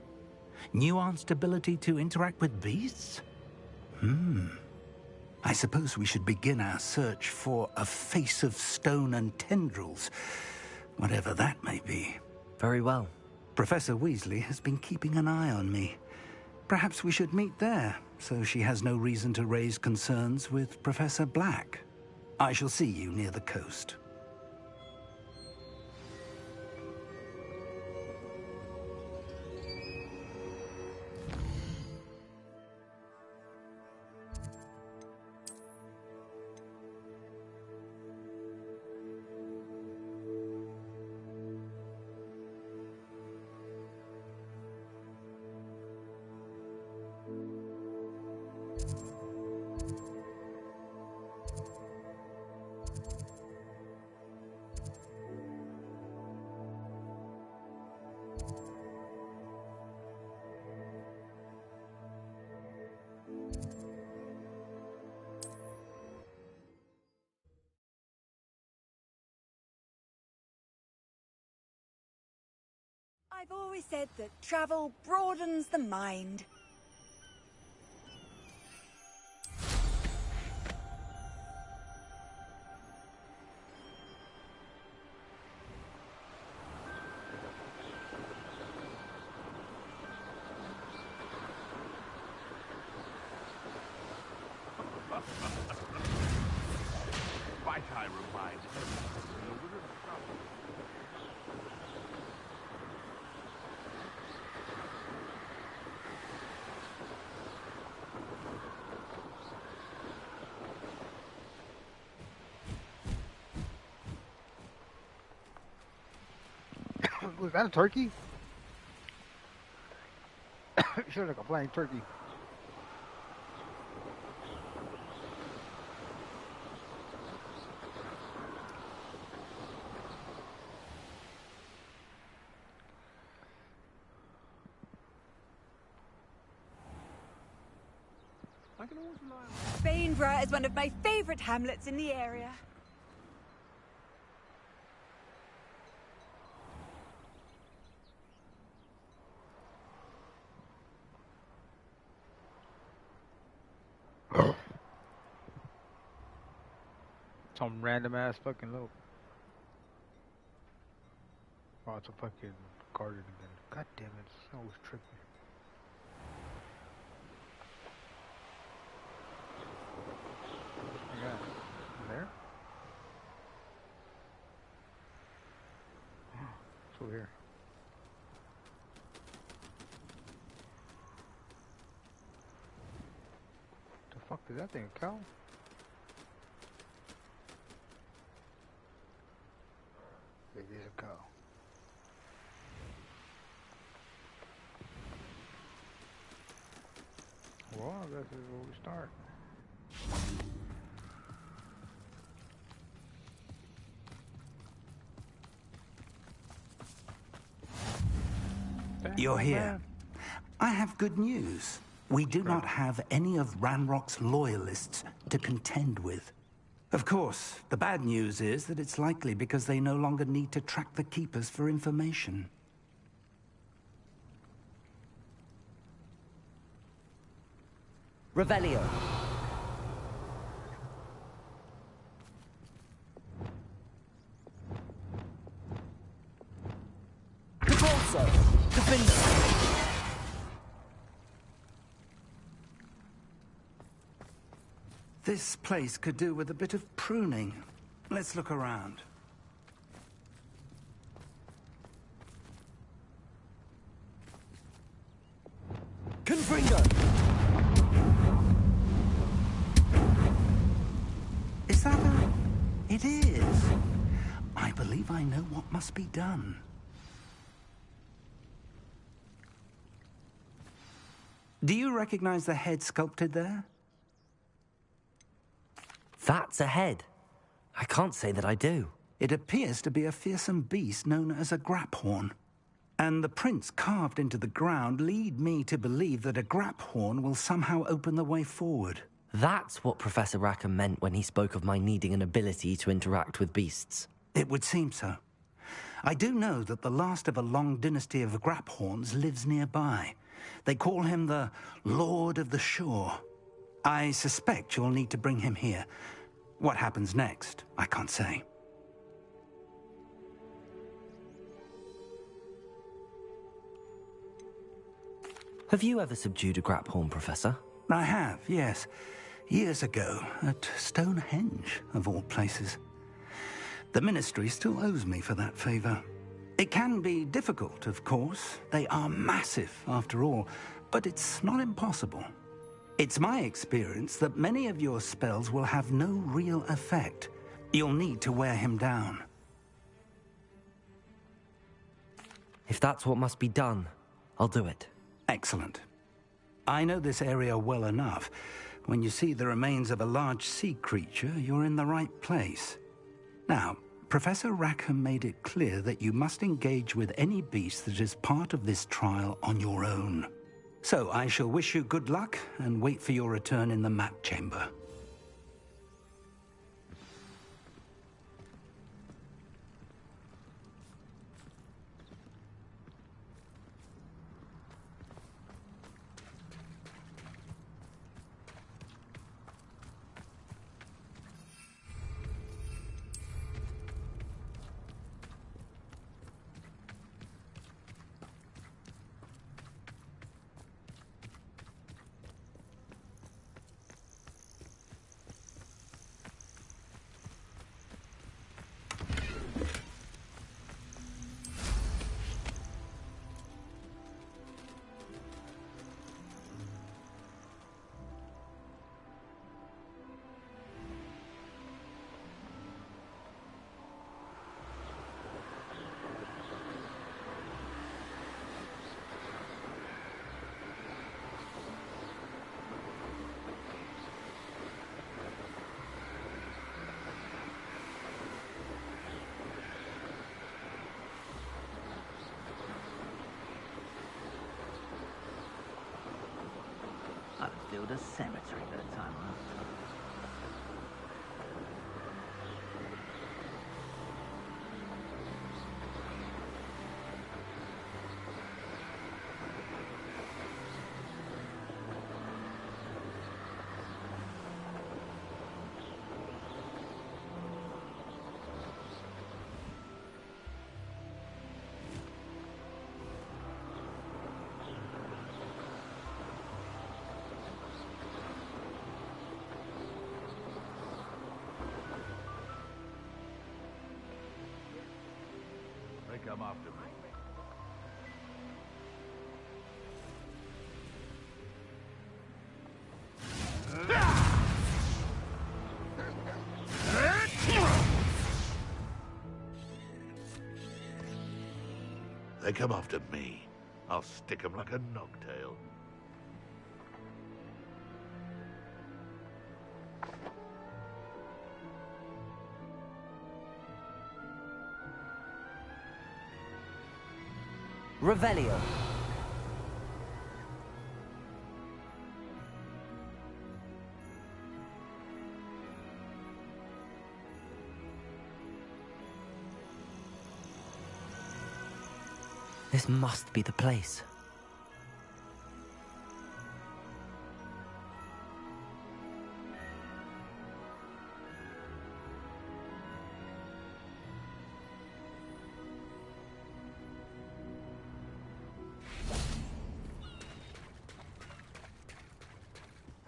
Nuanced ability to interact with beasts? I suppose we should begin our search for a face of stone and tendrils, whatever that may be.
Very well.
Professor Weasley has been keeping an eye on me. Perhaps we should meet there, so she has no reason to raise concerns with Professor Black. I shall see you near the coast.
I've always said that travel broadens the mind.
Might I remind
Was that a turkey? She looked like a flying turkey.
Bainborough is one of my favorite hamlets in the area.
Some random ass fucking look. Oh, it's a fucking garden again. God damn it, it's always tripping. Yeah, there? over here? The fuck is that thing, a cow? It is a cow. Well, I guess this is where we start.
You're here. I have good news. We do not have any of Ranrock's loyalists to contend with. Of course, the bad news is that it's likely because they no longer need to track the Keepers for information.
Revelio. Corso. Defender.
This place could do with a bit of pruning. Let's look around.
Confringo!
Is that a... It is. I believe I know what must be done. Do you recognize the head sculpted there?
That's a head. I can't say that I do.
It appears to be a fearsome beast known as a graphorn. And the prints carved into the ground lead me to believe that a graphorn will somehow open the way forward.
That's what Professor Rackham meant when he spoke of my needing an ability to interact with beasts.
It would seem so. I do know that the last of a long dynasty of graphorns lives nearby. They call him the Lord of the Shore. I suspect you'll need to bring him here. What happens next, I can't say.
Have you ever subdued a graphorn, Professor?
I have, yes. Years ago, at Stonehenge, of all places. The Ministry still owes me for that favor. It can be difficult, of course. They are massive, after all, but it's not impossible. It's my experience that many of your spells will have no real effect. You'll need to wear him down.
If that's what must be done, I'll do it.
Excellent. I know this area well enough. When you see the remains of a large sea creature, you're in the right place. Now, Professor Rackham made it clear that you must engage with any beast that is part of this trial on your own. So I shall wish you good luck and wait for your return in the map chamber.
I'd build a cemetery that time, huh?
come after me. They come after me. I'll stick 'em like a nogtail.
Revelio. This must be the place.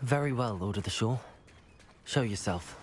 Very well, Lord of the Shore. Show yourself.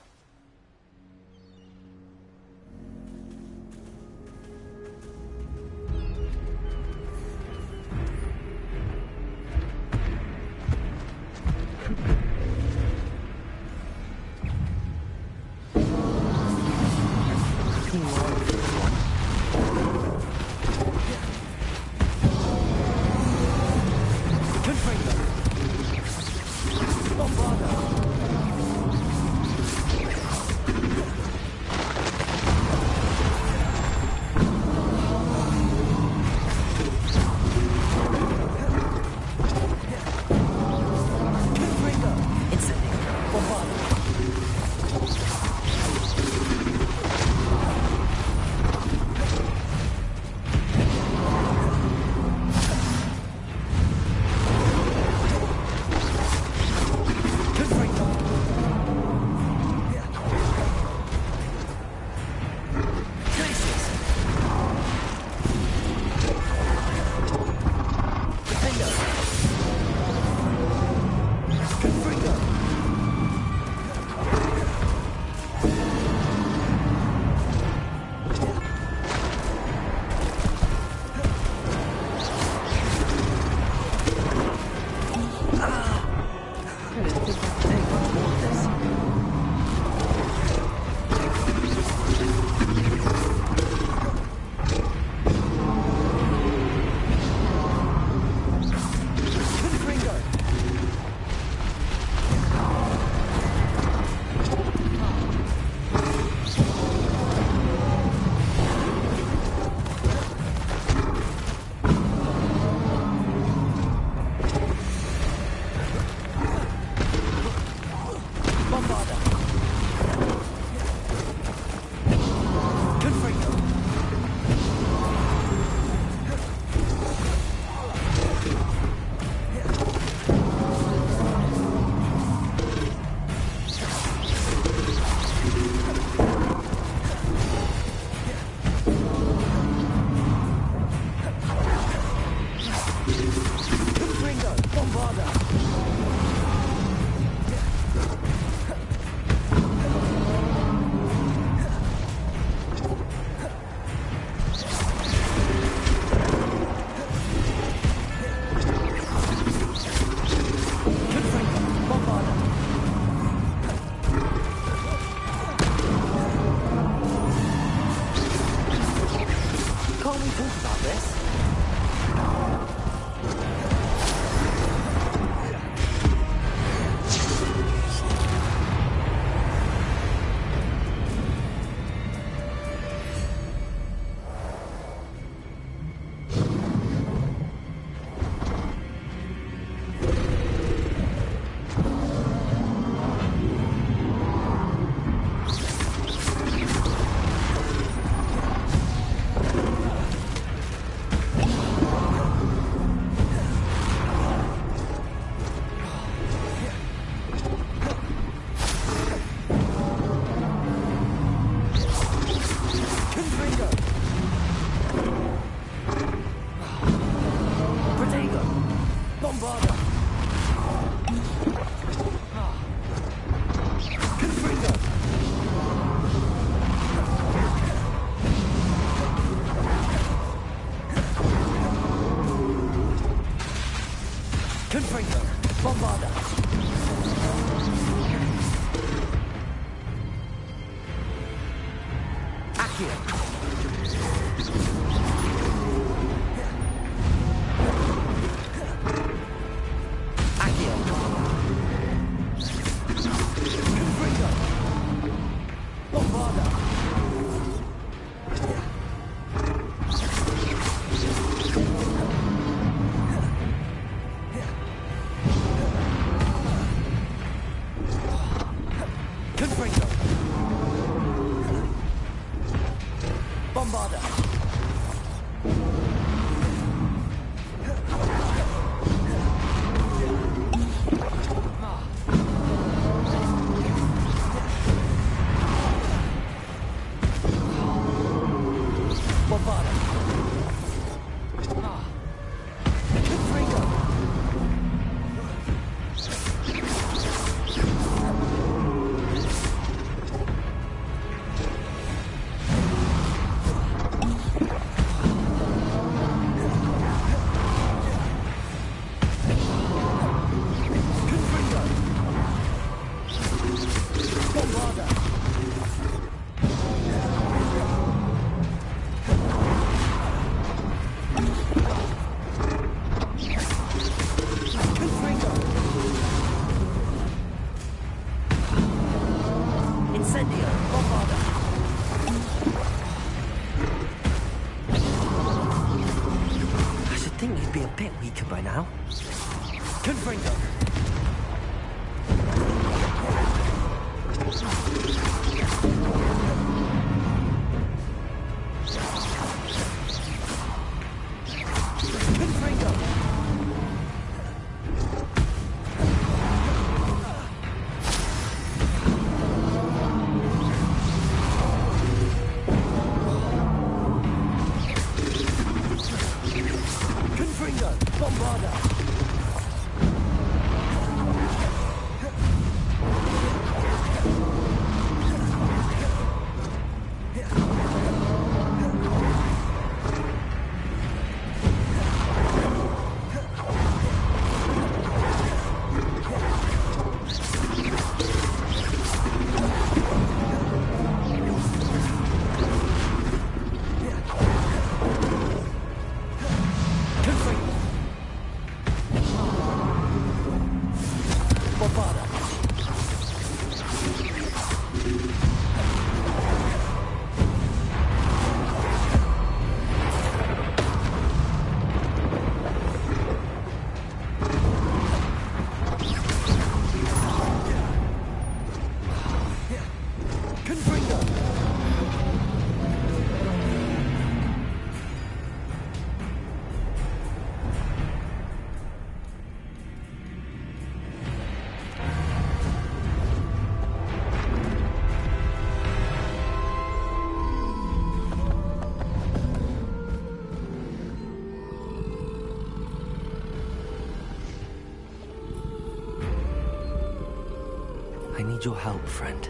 I need your help, friend.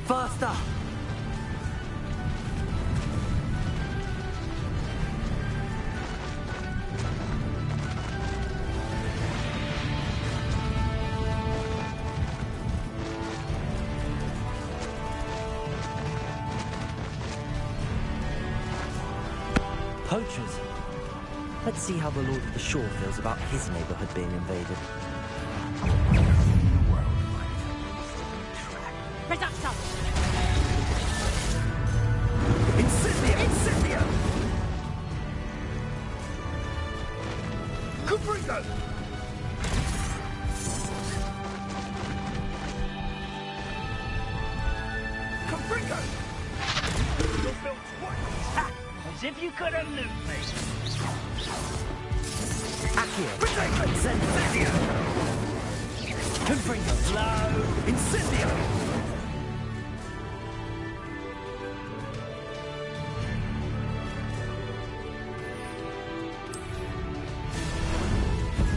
Faster! Poachers. Let's see how the Lord of the Shore feels about his neighborhood being invaded.
Incendio! Incendio! Confringo! Confringo! You're built twice! Ha! As if you could elude me! Accio! Incendio!
Confringo.
Slow. Incendio.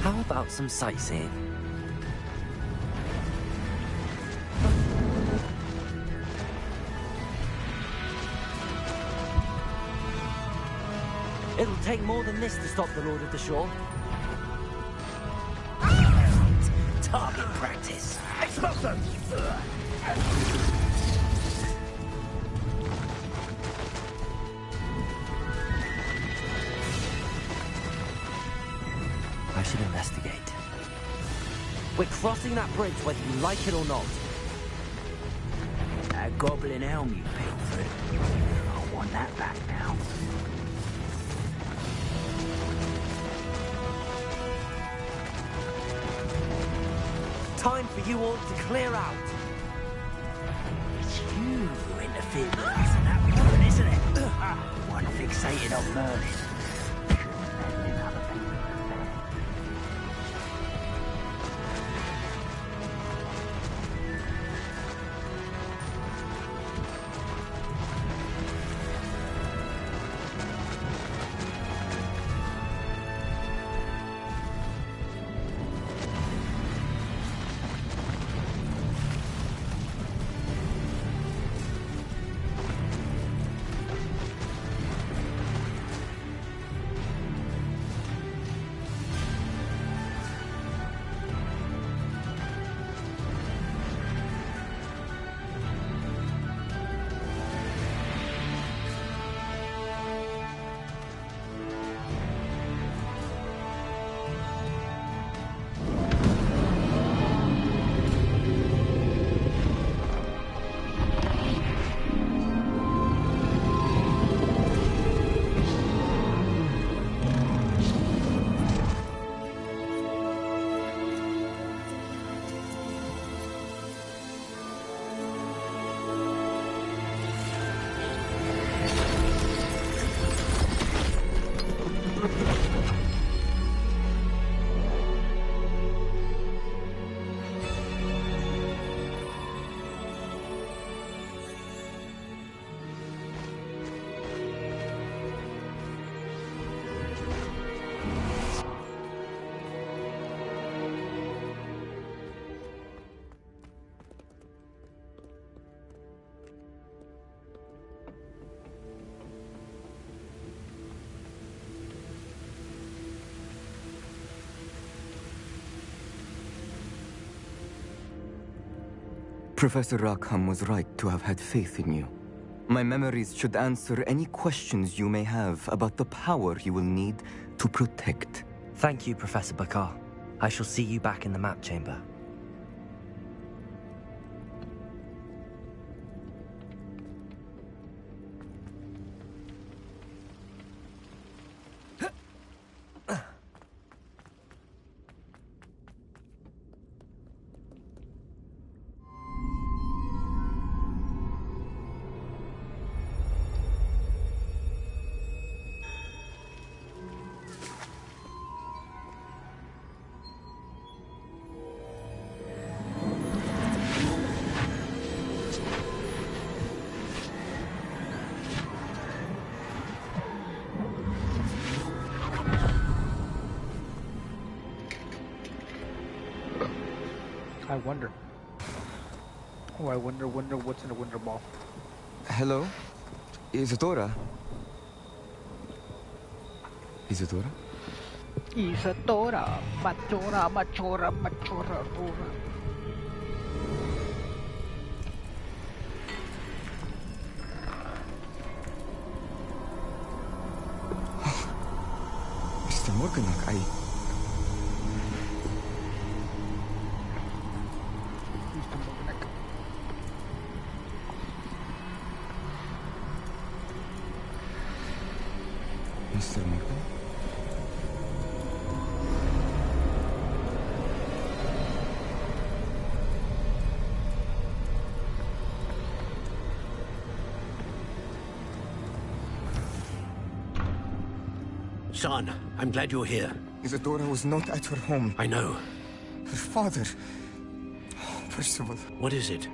How about some sightseeing? It'll take more than this to stop the Lord of the Shore.
Target practice. Expulso!
I should investigate. We're crossing that bridge whether you like it or not.
That goblin helm you pilfered. I want that back now.
Time for you all to clear out.
It's you who interfered with us and that woman, isn't it? One fixated on Merlin. Shouldn't have let other people defend.
Professor Rackham was right to have had faith in you. My memories should answer any questions you may have about the power you will need to protect.
Thank you, Professor Bakar. I shall see you back in the map chamber.
I wonder. Oh, I wonder what's in the Wonder Ball.
Hello? Isadora? Isadora?
Isadora, machora, machora, machora, rora.
Mr. Morganach, Mr. Morgan?
Son, I'm glad you're here.
Isadora was not at her home.
I know.
Her father... Percival.
What is it?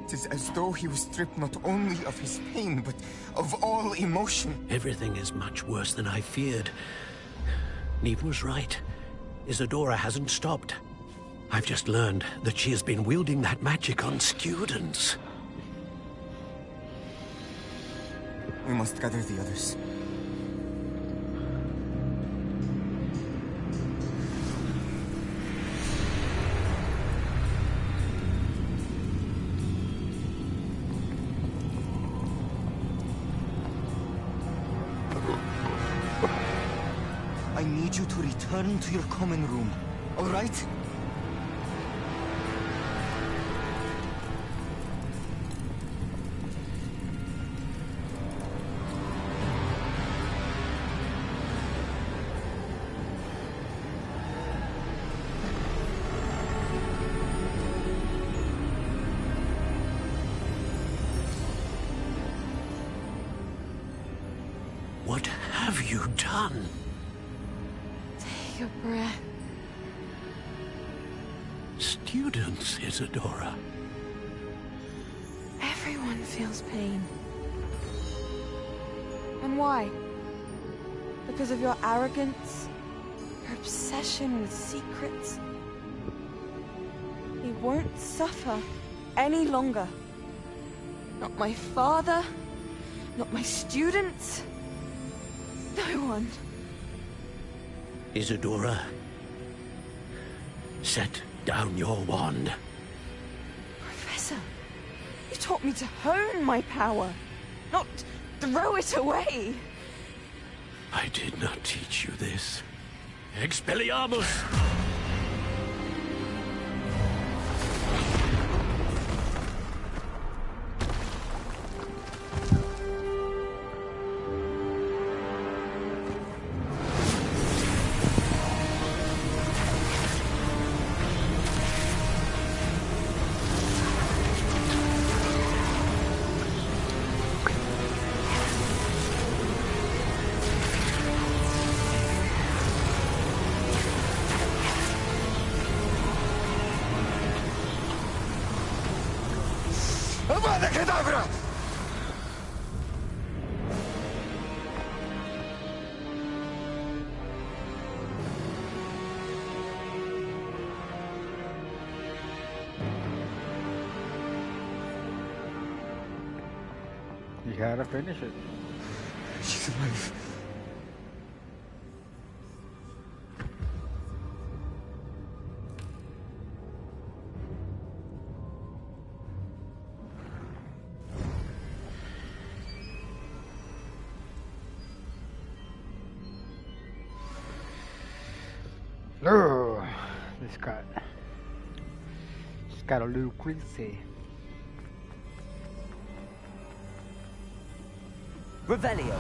It is as though he was stripped not only of his pain, but of all emotion.
Everything is much worse than I feared. Neve was right. Isadora hasn't stopped. I've just learned that she has been wielding that magic on students.
We must gather the others. I need you to return to your common room, all right?
What have you done?
Take a breath.
Students, Isadora.
Everyone feels pain. And why? Because of your arrogance? Your obsession with secrets? He won't suffer any longer. Not my father, not my students. No one.
Isadora, set down your wand.
Professor, you taught me to hone my power, not throw it away.
I did not teach you this. Expelliarmus!
Avada Kedavra!
You gotta finish it.
She's alive.
Oh, this got a little greasy.
Revelio.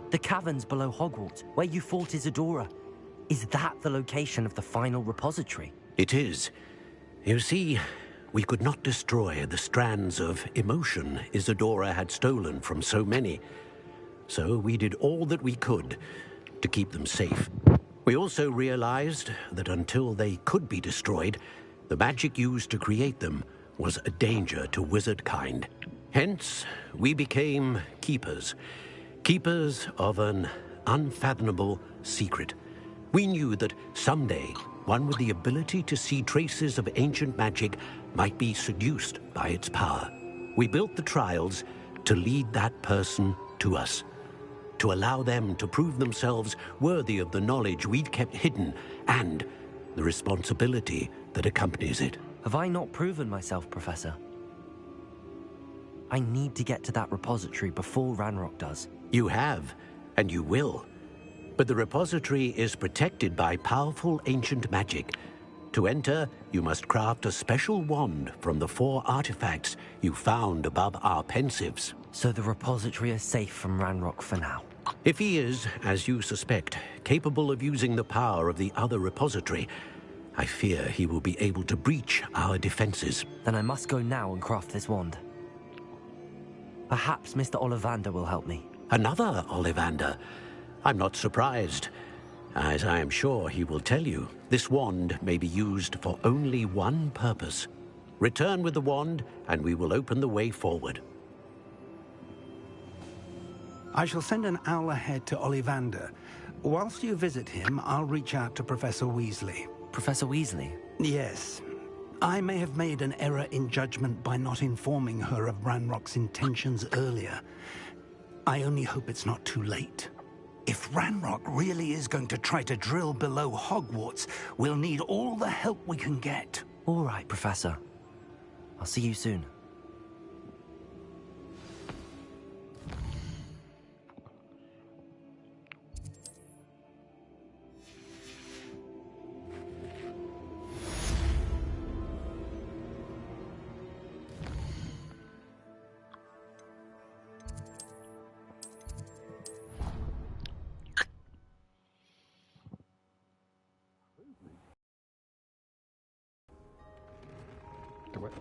The caverns below Hogwarts, where you fought Isadora. Is that the location of the final repository?
It is. You see, we could not destroy the strands of emotion Isadora had stolen from so many. So we did all that we could to keep them safe. We also realized that until they could be destroyed, the magic used to create them was a danger to wizard kind. Hence, we became keepers. Keepers of an unfathomable secret. We knew that someday, one with the ability to see traces of ancient magic might be seduced by its power. We built the trials to lead that person to us, to allow them to prove themselves worthy of the knowledge we'd kept hidden and the responsibility that accompanies it.
Have I not proven myself, Professor? I need to get to that repository before Ranrock does.
You have, and you will. But the repository is protected by powerful ancient magic. To enter, you must craft a special wand from the 4 artifacts you found above our pensives.
So the repository is safe from Ranrock for now.
If he is, as you suspect, capable of using the power of the other repository, I fear he will be able to breach our defenses.
Then I must go now and craft this wand. Perhaps Mr. Ollivander will help me.
Another Ollivander? I'm not surprised. As I am sure he will tell you, this wand may be used for only one purpose. Return with the wand, and we will open the way forward.
I shall send an owl ahead to Ollivander. Whilst you visit him, I'll reach out to Professor Weasley.
Professor Weasley?
Yes. I may have made an error in judgment by not informing her of Ranrock's intentions earlier. I only hope it's not too late. If Ranrock really is going to try to drill below Hogwarts, we'll need all the help we can get.
All right, Professor. I'll see you soon.
Do it.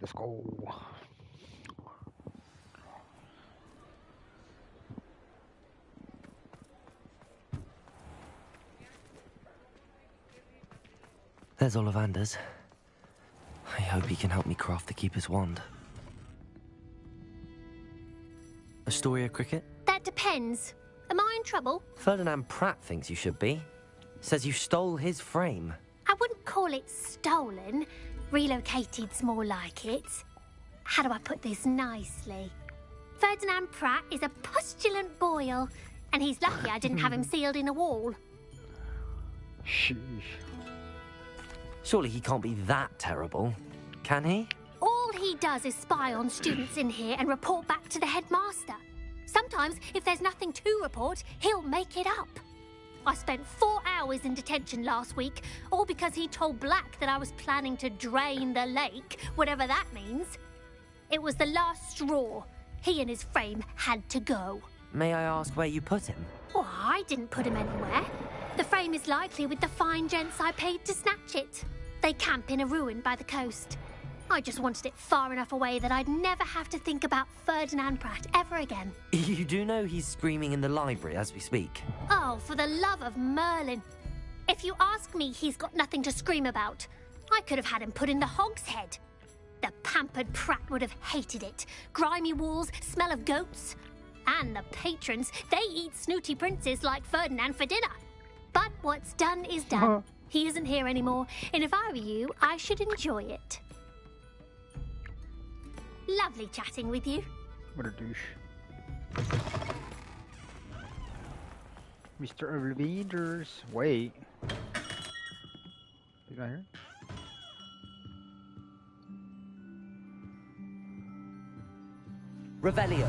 Let's go.
There's Ollivander's. I hope he can help me craft the Keeper's wand. Astoria Cricket?
That depends. Am I in trouble?
Ferdinand Pratt thinks you should be. Says you stole his frame.
I wouldn't call it stolen. Relocated's more like it. How do I put this nicely? Ferdinand Pratt is a postulant boil, and he's lucky I didn't have him sealed in a wall.
Sheesh.
Surely he can't be that terrible, can he?
All he does is spy on students in here and report back to the headmaster. Sometimes, if there's nothing to report, he'll make it up. I spent 4 hours in detention last week, all because he told Black that I was planning to drain the lake, whatever that means. It was the last straw. He and his frame had to go.
May I ask where you put him?
Well, I didn't put him anywhere. The frame is likely with the fine gents I paid to snatch it. They camp in a ruin by the coast. I just wanted it far enough away that I'd never have to think about Ferdinand Pratt ever again.
You do know he's screaming in the library as we speak.
Oh, for the love of Merlin. If you ask me, he's got nothing to scream about. I could have had him put in the Hogshead. The pampered Pratt would have hated it. Grimy walls, smell of goats. And the patrons, they eat snooty princes like Ferdinand for dinner. But what's done is done. He isn't here anymore, and if I were you, I should enjoy it. Lovely chatting with you.
What a douche. Mr. Ollivander's. Wait. You not here?
Revelio.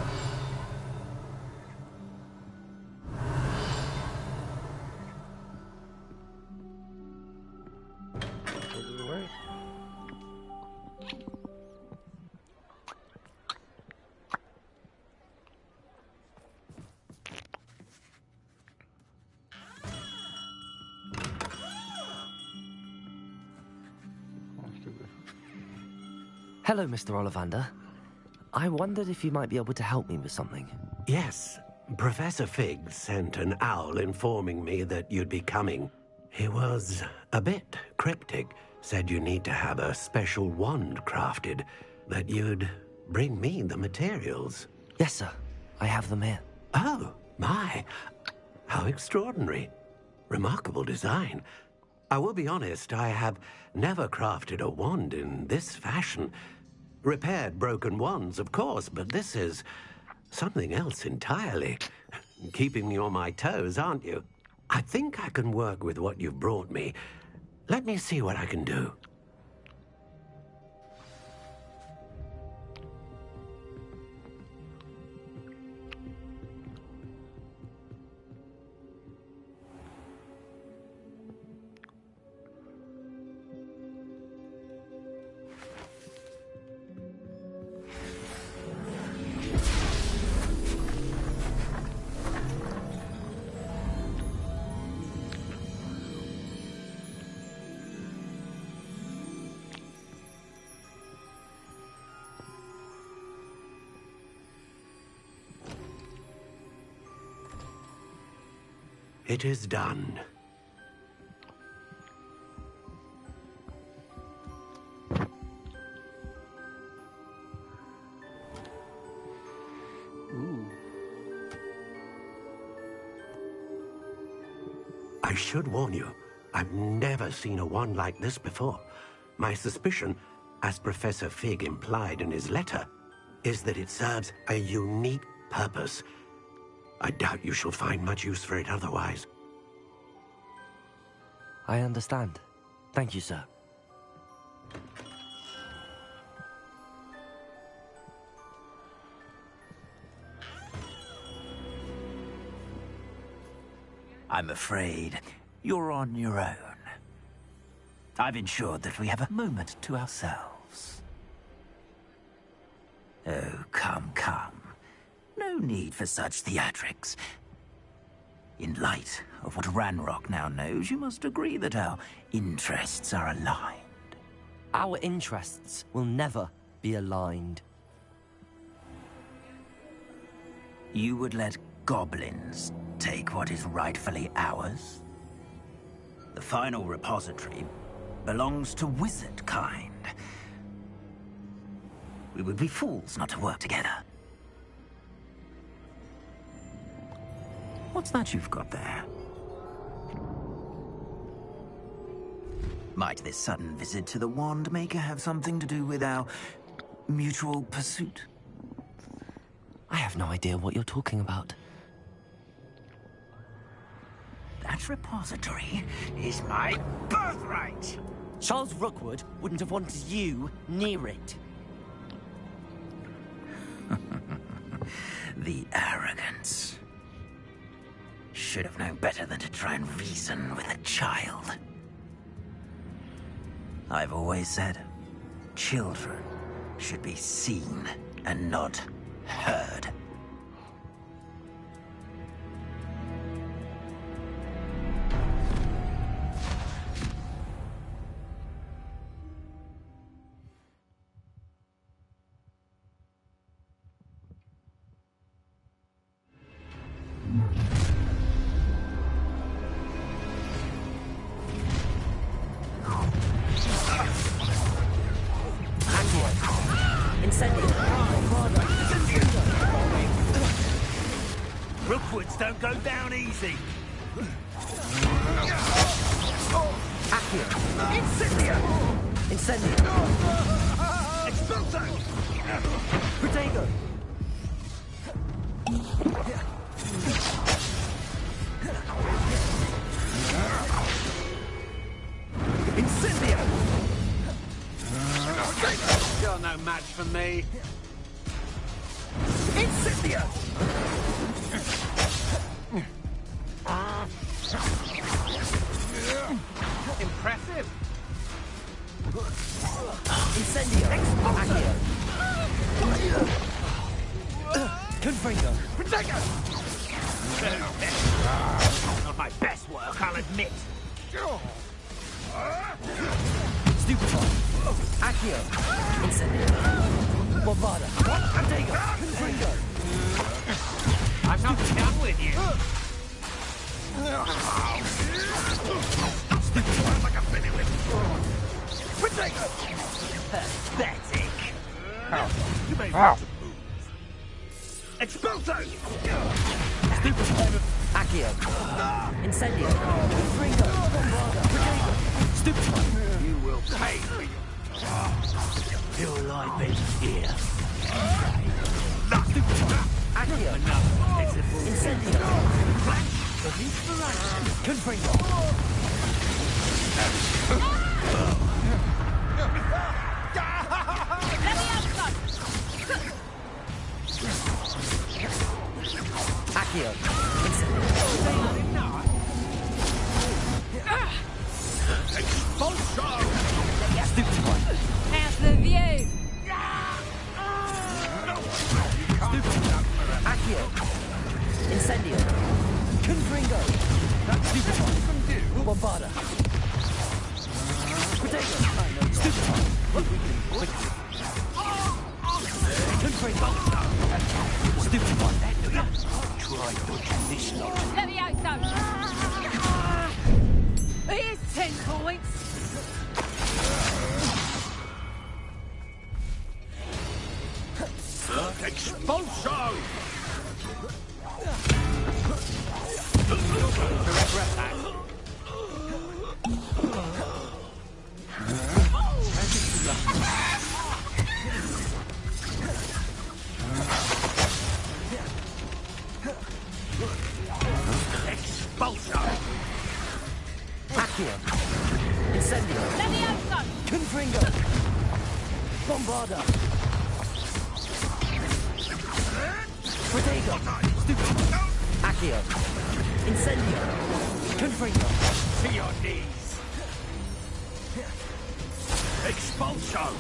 Hello, Mr. Ollivander. I wondered if you might be able to help me with something.
Yes, Professor Fig sent an owl informing me that you'd be coming. He was a bit cryptic, said you need to have a special wand crafted, that you'd bring me the materials.
Yes, sir. I have them here.
Oh, my. How extraordinary. Remarkable design. I will be honest, I have never crafted a wand in this fashion. Repaired broken wands, of course, but this is something else entirely. Keeping me on my toes, aren't you? I think I can work with what you've brought me. Let me see what I can do. It is done.
Ooh.
I should warn you, I've never seen a wand like this before. My suspicion, as Professor Fig implied in his letter, is that it serves a unique purpose. I doubt you shall find much use for it otherwise.
I understand. Thank you, sir.
I'm afraid you're on your own. I've ensured that we have a moment to ourselves. Oh, come, come. No need for such theatrics. In light of what Ranrock now knows, you must agree that our interests are aligned.
Our interests will never be aligned.
You would let goblins take what is rightfully ours? The final repository belongs to wizard kind. We would be fools not to work together. What's that you've got there? Might this sudden visit to the Wand Maker have something to do with our mutual pursuit?
I have no idea what you're talking about.
That repository is my birthright!
Charles Rookwood wouldn't have wanted you near it.
The arrogance. Should have known better than to try and reason with a child. I've always said, children should be seen and not heard.
Rookwoods don't go down easy.
Accio!
Incendio!
Incendio!
Expulso!
Protego!
Incendio! You're no match for me. Incendio! Impressive.
Incendio! Accio! Confringo!
Protego! Not my best work, I'll admit.
Stupefy! Accio! Incendio! Bombada! Protego! Confringo!
I'm not done with you. Stupefy like a penny whip. Protego! Pathetic. You may want to move. Expulso! Stupefy!
Accio. Incendio. Ringo. Protego. Stupefy.
You will pay for your... You'll like it here.
Accio. Incendio. Flash. Release for action. Confringo.
Let me out, son!
Accio.
Expulsion!
Stupefy.
How's the view?
Accio. Incendio. Confringo. Stupefy. Bombarda. Protego. Stupefy. Quickly. Confringo. Stupefy.
Try dodging this lot.
Let me out, son! Here's 10 points!
Expulsion! Expulsion!
Accio. Incendio.
Let me out, son!
Confringo. Bombarda. Protego. Accio. Incendio. Confringo.
To your knees! Expulsion!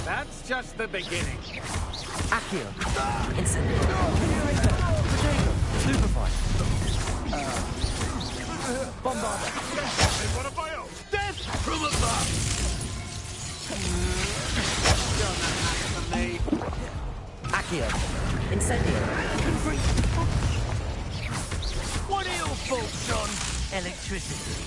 That's just the beginning.
Accio. Incendio. Protego. Stupefy. Bombarda.
What have I else? Death from above! Done that for me.
Accio. Incendio. Confringo.
What are your faults on?
Electricity.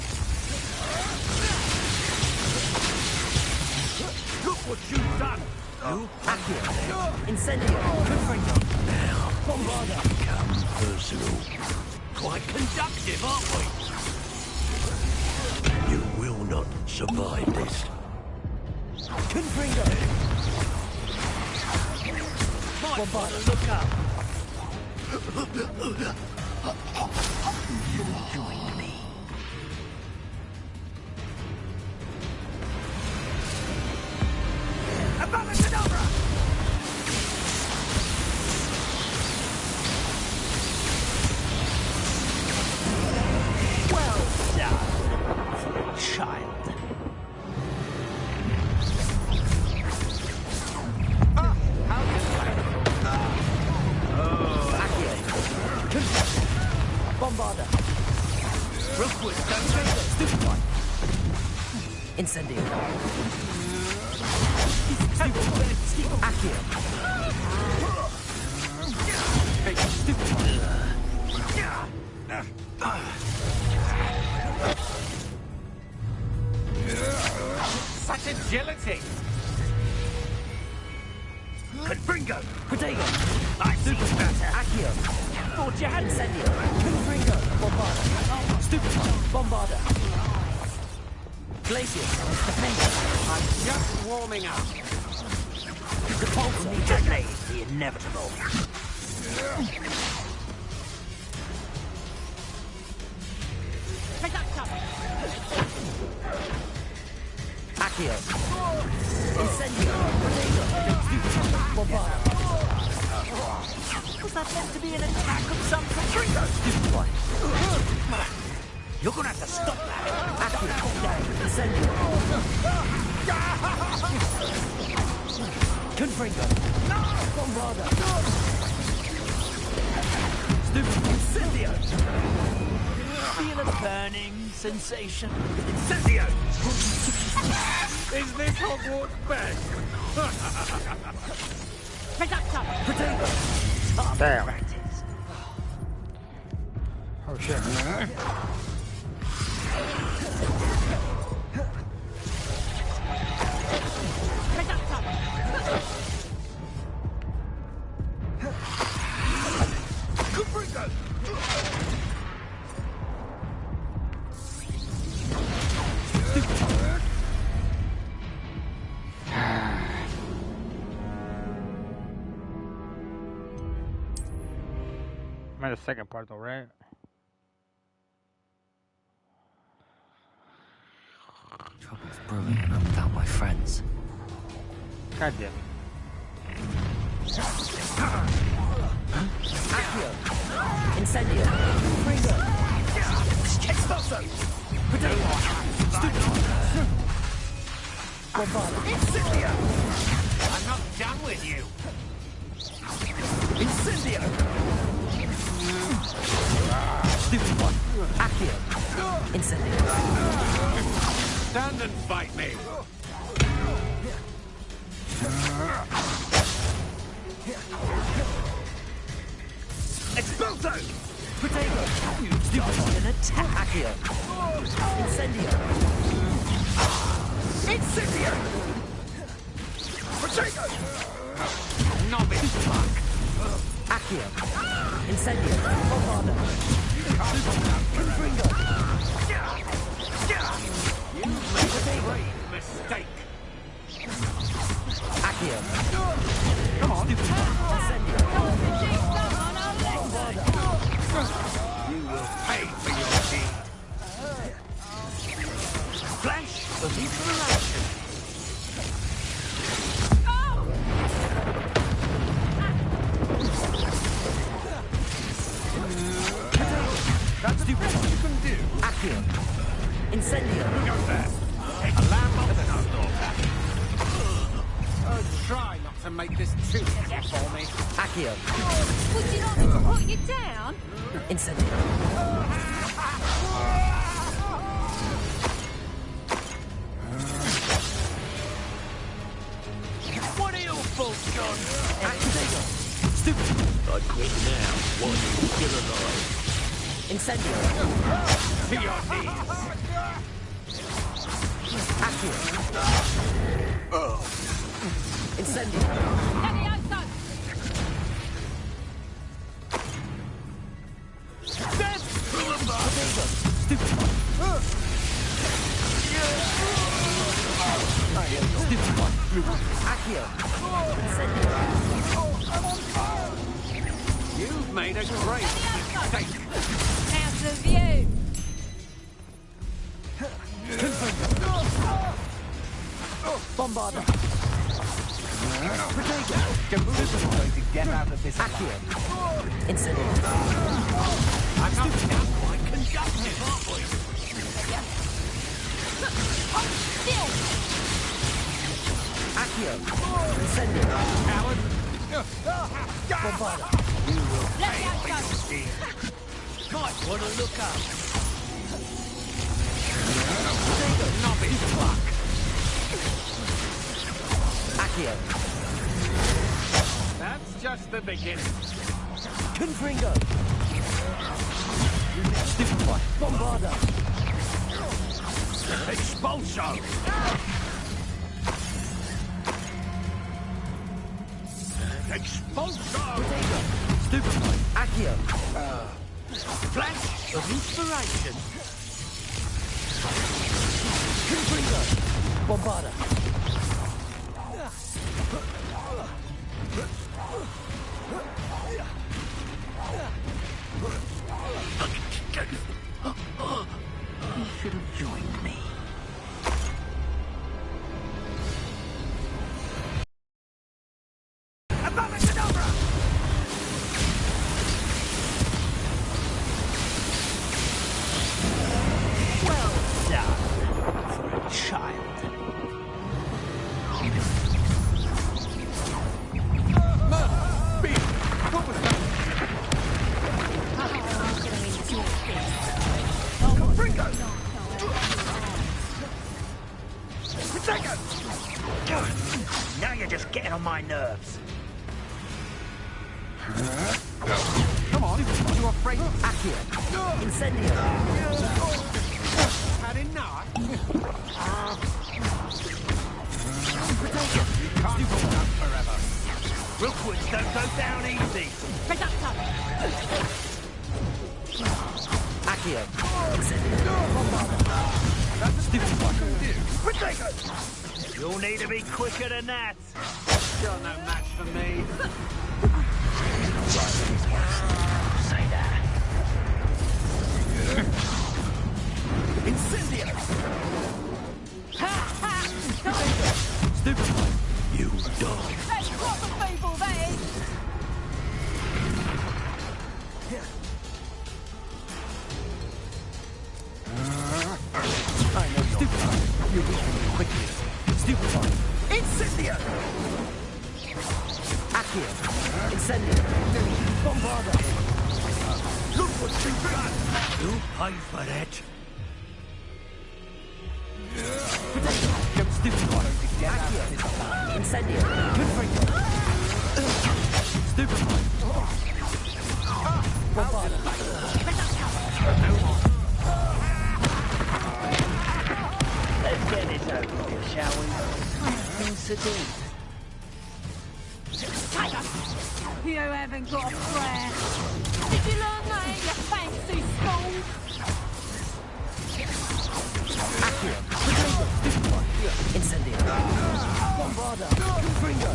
Look what you've done!
Accio. Incendio. Confringo. Bombarda.
Become personal. Quite conductive, aren't we?
You will not survive this.
Confringo.
Might want to look up.
Join me.
Abracadabra!
Well done, child.
Bombarda.
Rookwood,
Stupefy. Incendio. Accio. Stupefy.
Such agility! Confringo!
Protego.
I see better!
Accio.
Thought you had
Incendio. Confringo. Bombarda. Stupefy. Bombarda. Glacius. Defender.
I'm just warming up.
Repulsor.
Delays the inevitable.
Accio. Incendio. Protego. Stupefy. Bombarda.
Was that meant to be an attack of some sort?
Stupefy.
You're gonna have to stop that.
Accio. Incendio. Confringo. Bombarda. Stupefy.
Incendio. Feel a burning sensation.
Incendio! Is this Hogwarts best?
Protego.
Damn.
Practice.
Oh shit. I'm at the second part though, right?
Trouble's brewing and I'm without my friends.
God damn it.
Accio! Incendio! Freezer! Expulso! Potato! Bombarda!
Incendio! I'm not done with you!
Incendio! Stupid one! Accio! Incendio!
Stand and fight me!
Expulso! Potato! Stupid one! An attack! Accio! Incendio! Incendio!
Potato! Novice fuck!
Accio! Incendio! Bombarda! Confringo!
You made a great mistake!
Accio! Come on! Stupid one! Incendio! Bombarda!
You will pay for your deed! Flash of inspiration!
That's stupid what you can do! Accio! Incendio!
Go there! A lamb of the daughter! Oh, try not to make this too easy for me!
Accio!
Would you like me to put you down?
Incendio!
What are your faults, John?
Accio! Stupid!
I quit now, while you're still alive.
Incendio!
To your knees!
Accio! Incendio!
Death!
Stupid one! Stupid one! Accio! Incendio!
You've made a great mistake!
Out of view!
Bombarda! Potato!
This is going to get out of this
Accio! Incendio!
I'm not now quite conductive, aren't we?
Still!
Accio! Incendio!
Coward!
Bombarda!
You will
Let
pay
me out,
for your deed!
Might wanna look up!
Novice fuck!
Accio!
That's just the beginning.
Confringo! Stupid one! Bombarda!
Expulso! Expulso!
Potato! Stupid one! Accio!
Flash of inspiration!
Confringo! Bombarda!
You should have joined me.
Well done for a child. What was that? Ringo! Potato! Now you're just getting on my nerves. Come on, are you afraid?
Accio! Incendio!
Had enough?
Potato!
You can't hold up forever. Rookwoods don't go down easy.
Accio! Incendio! Bombarda!
That's a
Stupid one!
You'll need to be quicker than that.
You're no match for me.
Say that.
Incendio!
Stupid.
You dog.
That's proper people, that is.
I know you're you wish me quickly. Stupid. Incendio! Accio. Incendio. Bombarda. Look what's been done. You pay for that. Stupid one. Accio. Incendio. Good for you. Stupid one. Bombarda. Let's get this over with, shall we? Things to do.
You haven't got a prayer. Did you learn that in your fancy school?
Accio. Stupid one. Incendio. Bombarda. Gringo.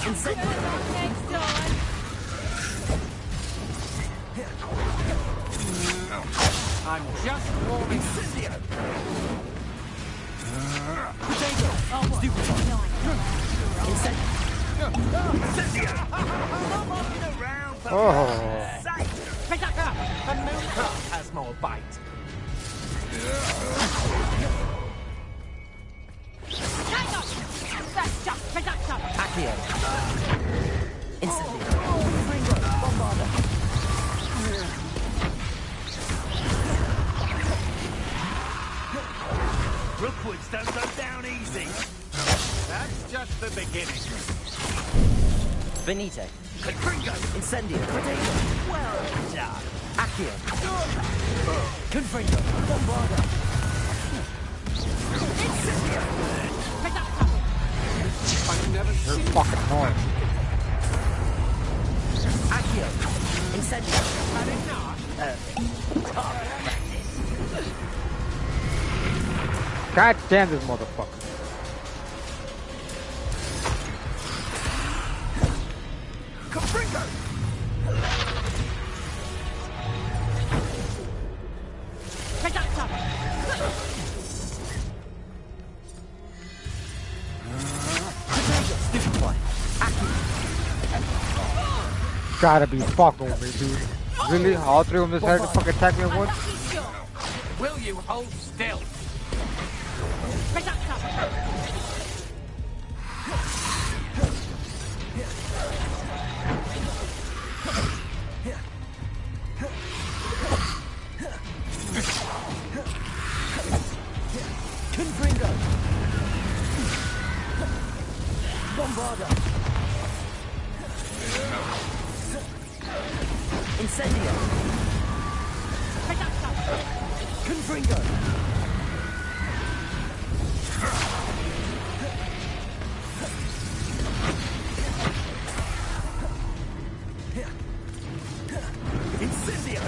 Incendio.
Next time.
I'm just warming.
Incendio.
Potato. Oh, what?
Stupid one. Incendio.
Incendio! Not walking around for sake.
The moon cup has more bite.
Potato. That's just potato.
Accio. Incendio. Gringo. Bombarda. Rookwoods don't go down easy.
That's just the beginning.
Benito. Gringo. Incendio. Potato. Well done. Accio. Confringo. Bombarda. Incendio.
I've never
You're
seen
fucking annoying.
Accio. Incendio.
God damn this motherfucker.
Confringo.
Gotta be fucking with me, dude. Really? All three of them just had to fucking attack me at once?
Will you hold still?
Confringo. Bombarda. Incendio. Confringo. Incendio.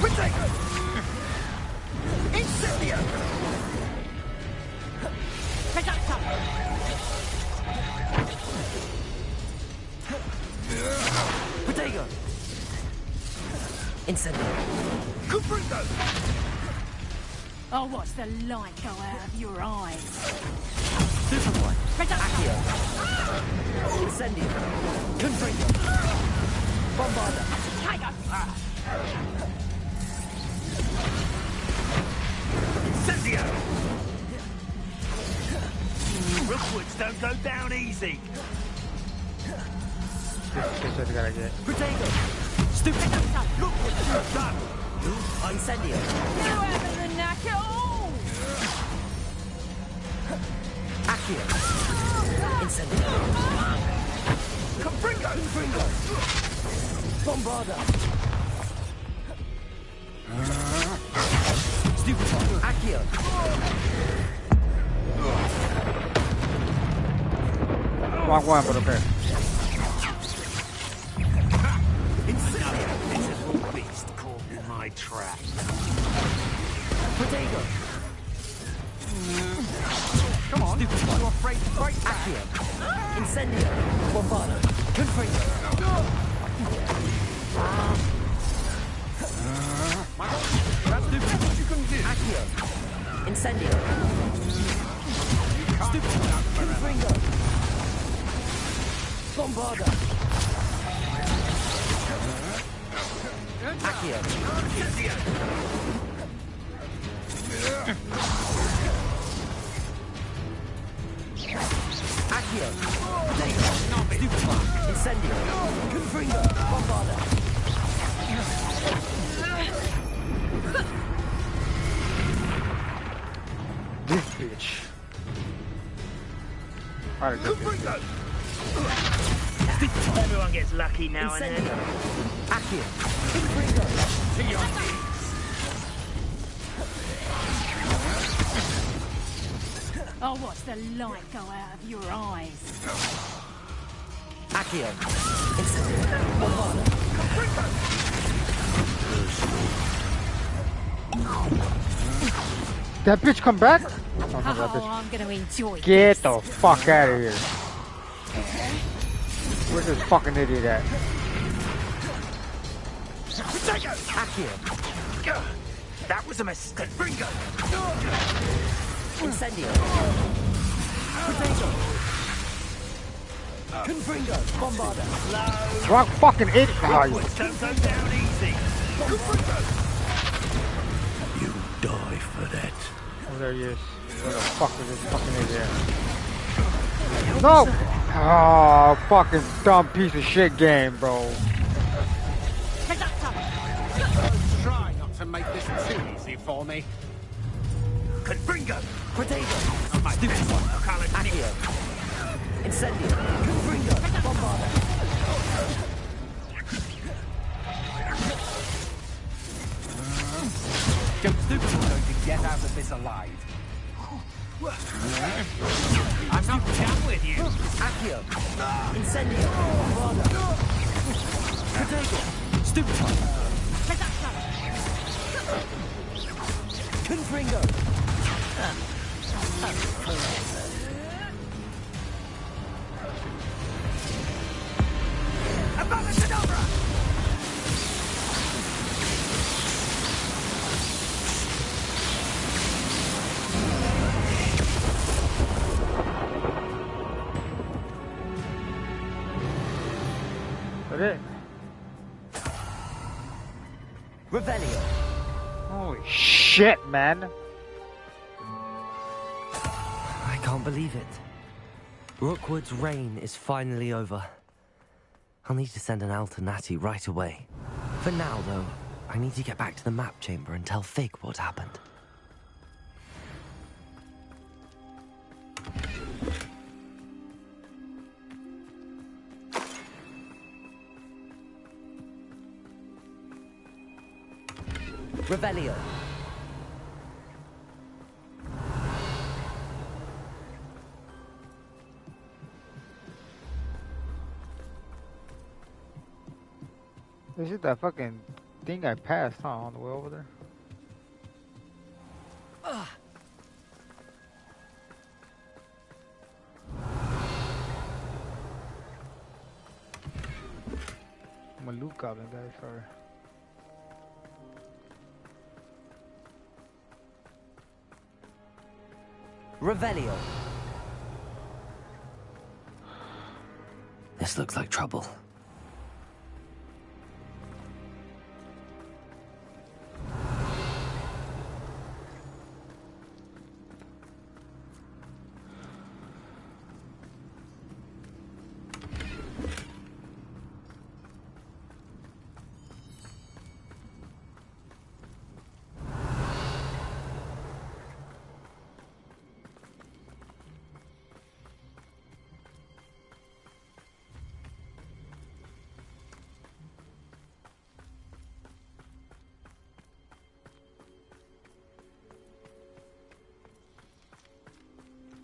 Potato. Incendio. Potato. Incendio. Confringo.
I'll watch the light go out of your eyes.
Superboy. Accio. Incendio. Confringo. Bombarda. Incendio. Rookwoods don't go down easy.
This is gotta get.
Potato. Stupid. Rookwoods done. Incendio.
You haven't the knack at all.
Accio. Incendio. Confringo. Bombarda. Stupid. Accio.
Wrong one, but okay.
Come on, you're afraid to break back.
Accio. Incendio. Bombardo. Confringo.
That's stupid. What you can do.
Accio. Incendio. Stupid. Confringo. Bombardo. Accio. Accio. Potato. Stupid. Incendio. Confringo. Bombardo.
This bitch. Alright, good.
Everyone gets lucky now and then.
Accio. Confringo.
To your knees.
I'll watch the light go out of your eyes.
Accio. Incendio. Bombardo.
That bitch come back?
Oh, I'm gonna enjoy
Get the fuck out of here. Where's this fucking idiot at?
Accio.
That was a mistake. Confringo.
Incendio. Potato. Confringo. Bombardo.
Wrong fucking idiot. Oh,
Don't go down easy.
You die for that.
oh, there he is. Where the fuck is this fucking idiot? No! Oh, fucking dumb piece of shit game, bro.
Try not to make this too easy for me.
Confringo.
Potato.
Stupid one.
Accio. Incendio. Confringo. Bombardo.
Joe Stupid is going to get out of this alive. I'm not done with you.
Accio. Incendio. Bombardo. Potato. Stupid one. Confringo.
That's it.
Revelio.
Holy shit, man.
I can't believe it. Rookwood's reign is finally over. I'll need to send an Alternati right away. For now, though, I need to get back to the map chamber and tell Fig what happened. Revelio.
This is that fucking thing I passed, huh, on the way over there? I'm a loot goblin, guys, sorry.
Revelio. This looks like trouble.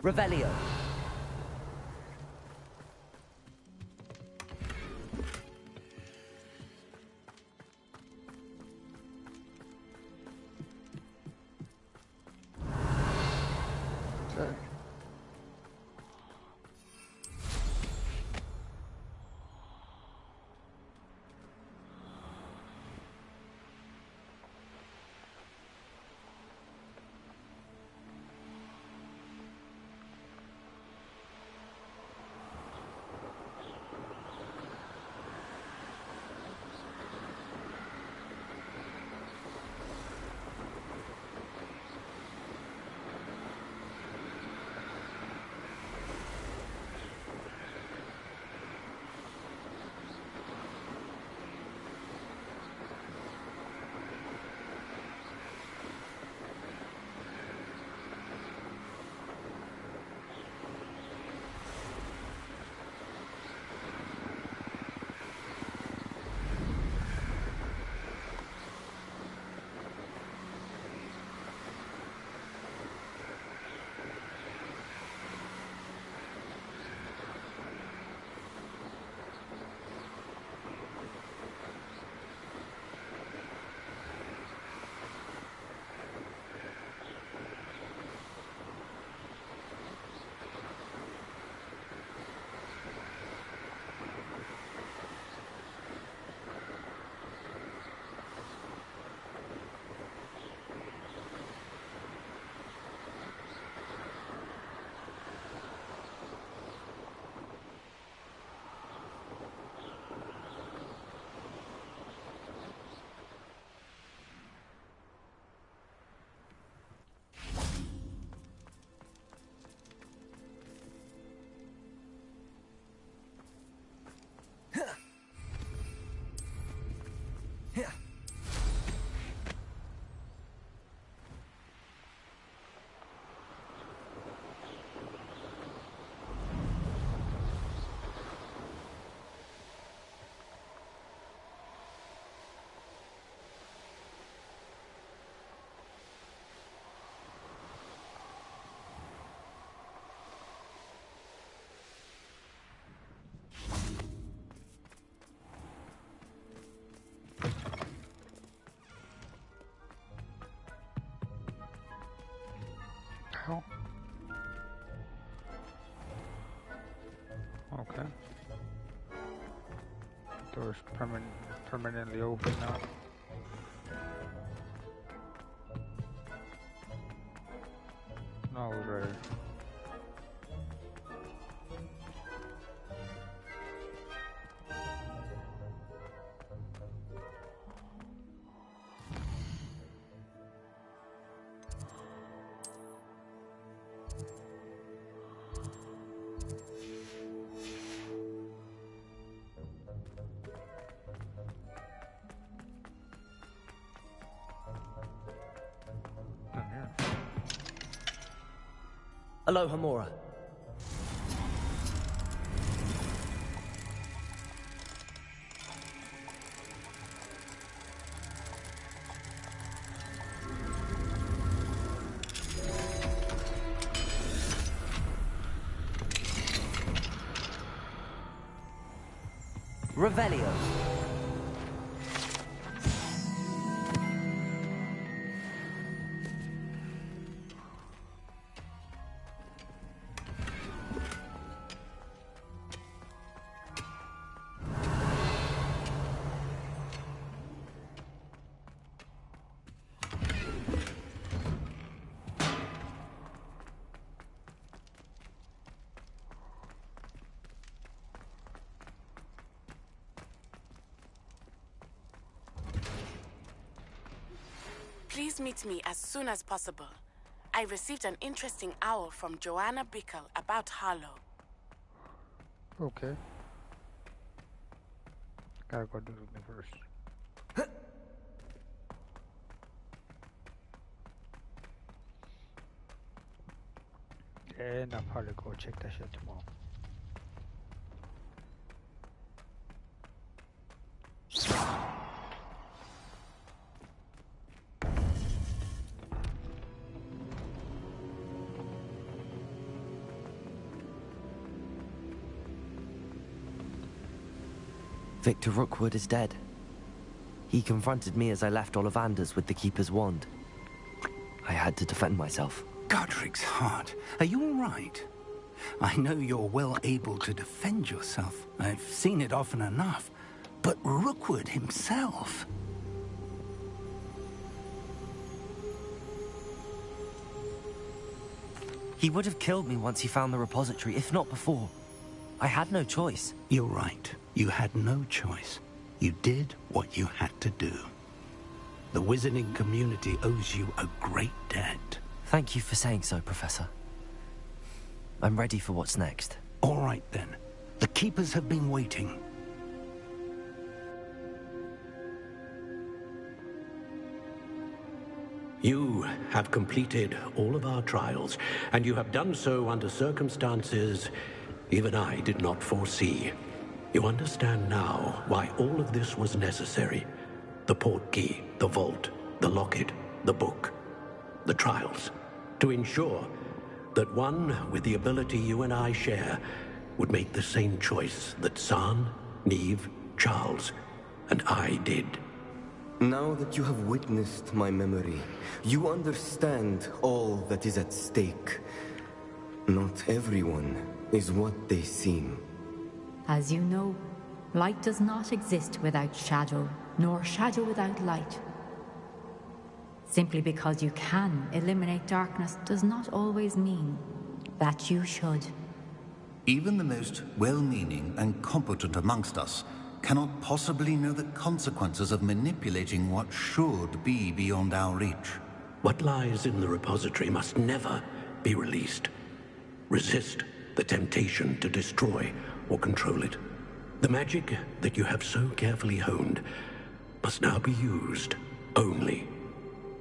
Revelio.
Door's permanently open now. No, it's ready.
Hello, Hamura. Revelio.
Please meet me as soon as possible. I received an interesting owl from Joanna Bickle about Harlow.
Okay. Gotta go do something first. And I'll probably go check that shit tomorrow.
Victor Rookwood is dead. He confronted me as I left Ollivander's with the Keeper's wand. I had to defend myself.
Godric's heart, are you all right? I know you're well able to defend yourself. I've seen it often enough. But Rookwood himself...
He would have killed me once he found the repository, if not before. I had no choice.
You're right. You had no choice. You did what you had to do. The wizarding community owes you a great debt.
Thank you for saying so, Professor. I'm ready for what's next.
All right, then. The Keepers have been waiting.
You have completed all of our trials, and you have done so under circumstances even I did not foresee. You understand now why all of this was necessary. The portkey, the vault, the locket, the book, the trials. To ensure that one with the ability you and I share would make the same choice that San, Neve, Charles, and I did.
Now that you have witnessed my memory, you understand all that is at stake. Not everyone is what they seem.
As you know, light does not exist without shadow, nor shadow without light. Simply because you can eliminate darkness does not always mean that you should.
Even the most well-meaning and competent amongst us cannot possibly know the consequences of manipulating what should be beyond our reach.
What lies in the repository must never be released. Resist the temptation to destroy or control it. The magic that you have so carefully honed must now be used only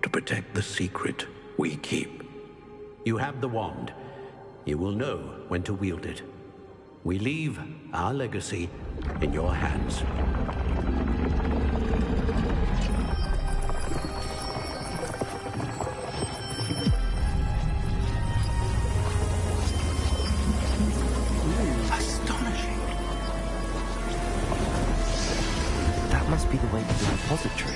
to protect the secret we keep. You have the wand. You will know when to wield it. We leave our legacy in your hands.
Astonishing.
That must be the way to the repository.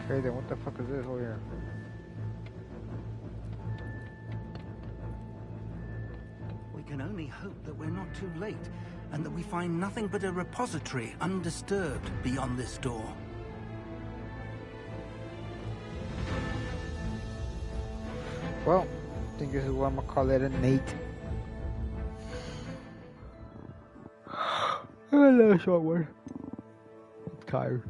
Okay, then what the fuck is this over here?
we can only hope that we're not too late, and that we find nothing but a repository undisturbed beyond this door.
Well, I think this is what I'm gonna call it a Nate. Another short one. I'm tired.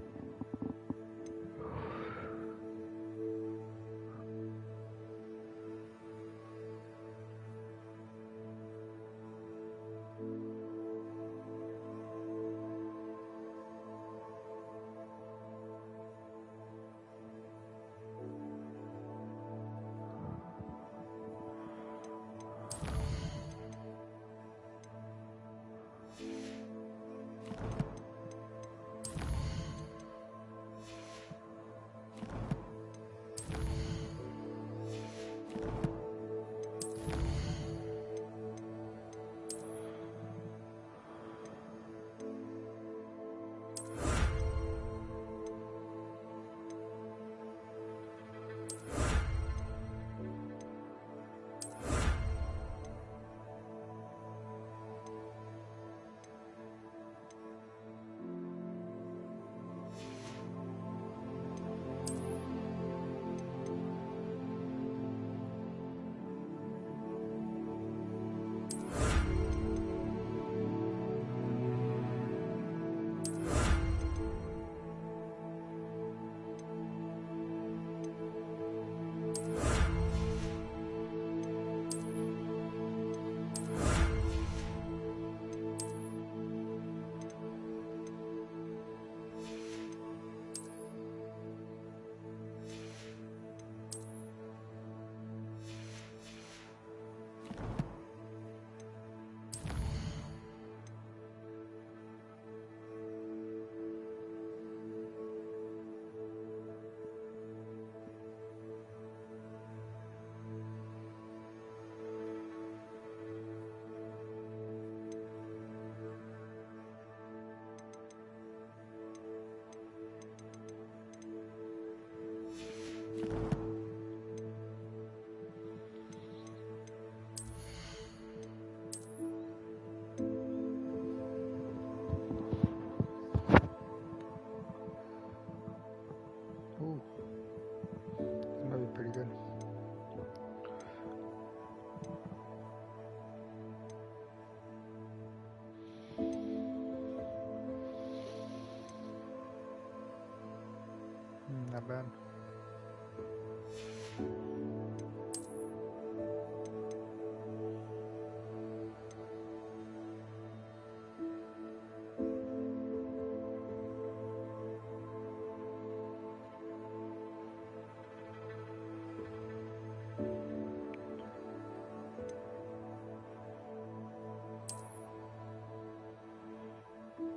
Not bad.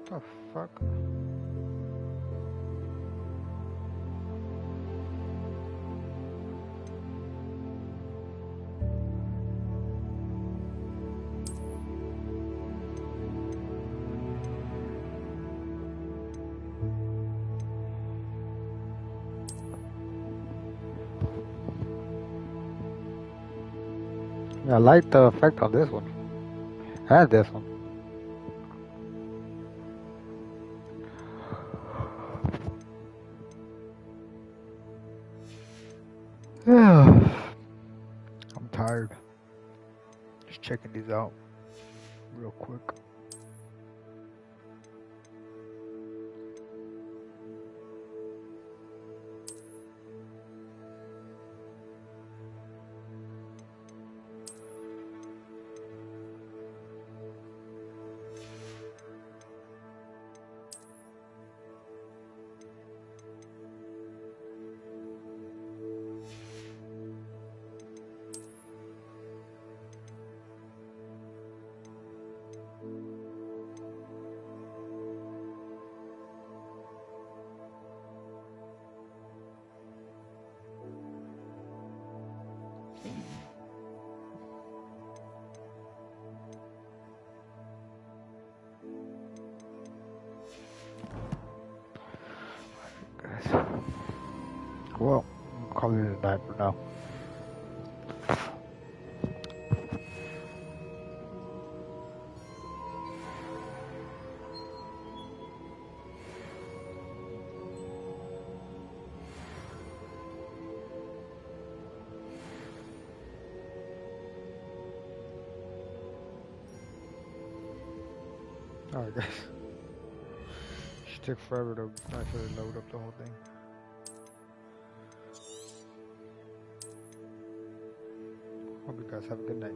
The fuck? I like the effect on this one. And this one. I'm tired. Just checking these out real quick. Well, I'll call it a night for now. Alright, guys. She took forever to actually load up the whole thing. Hope you guys have a good night.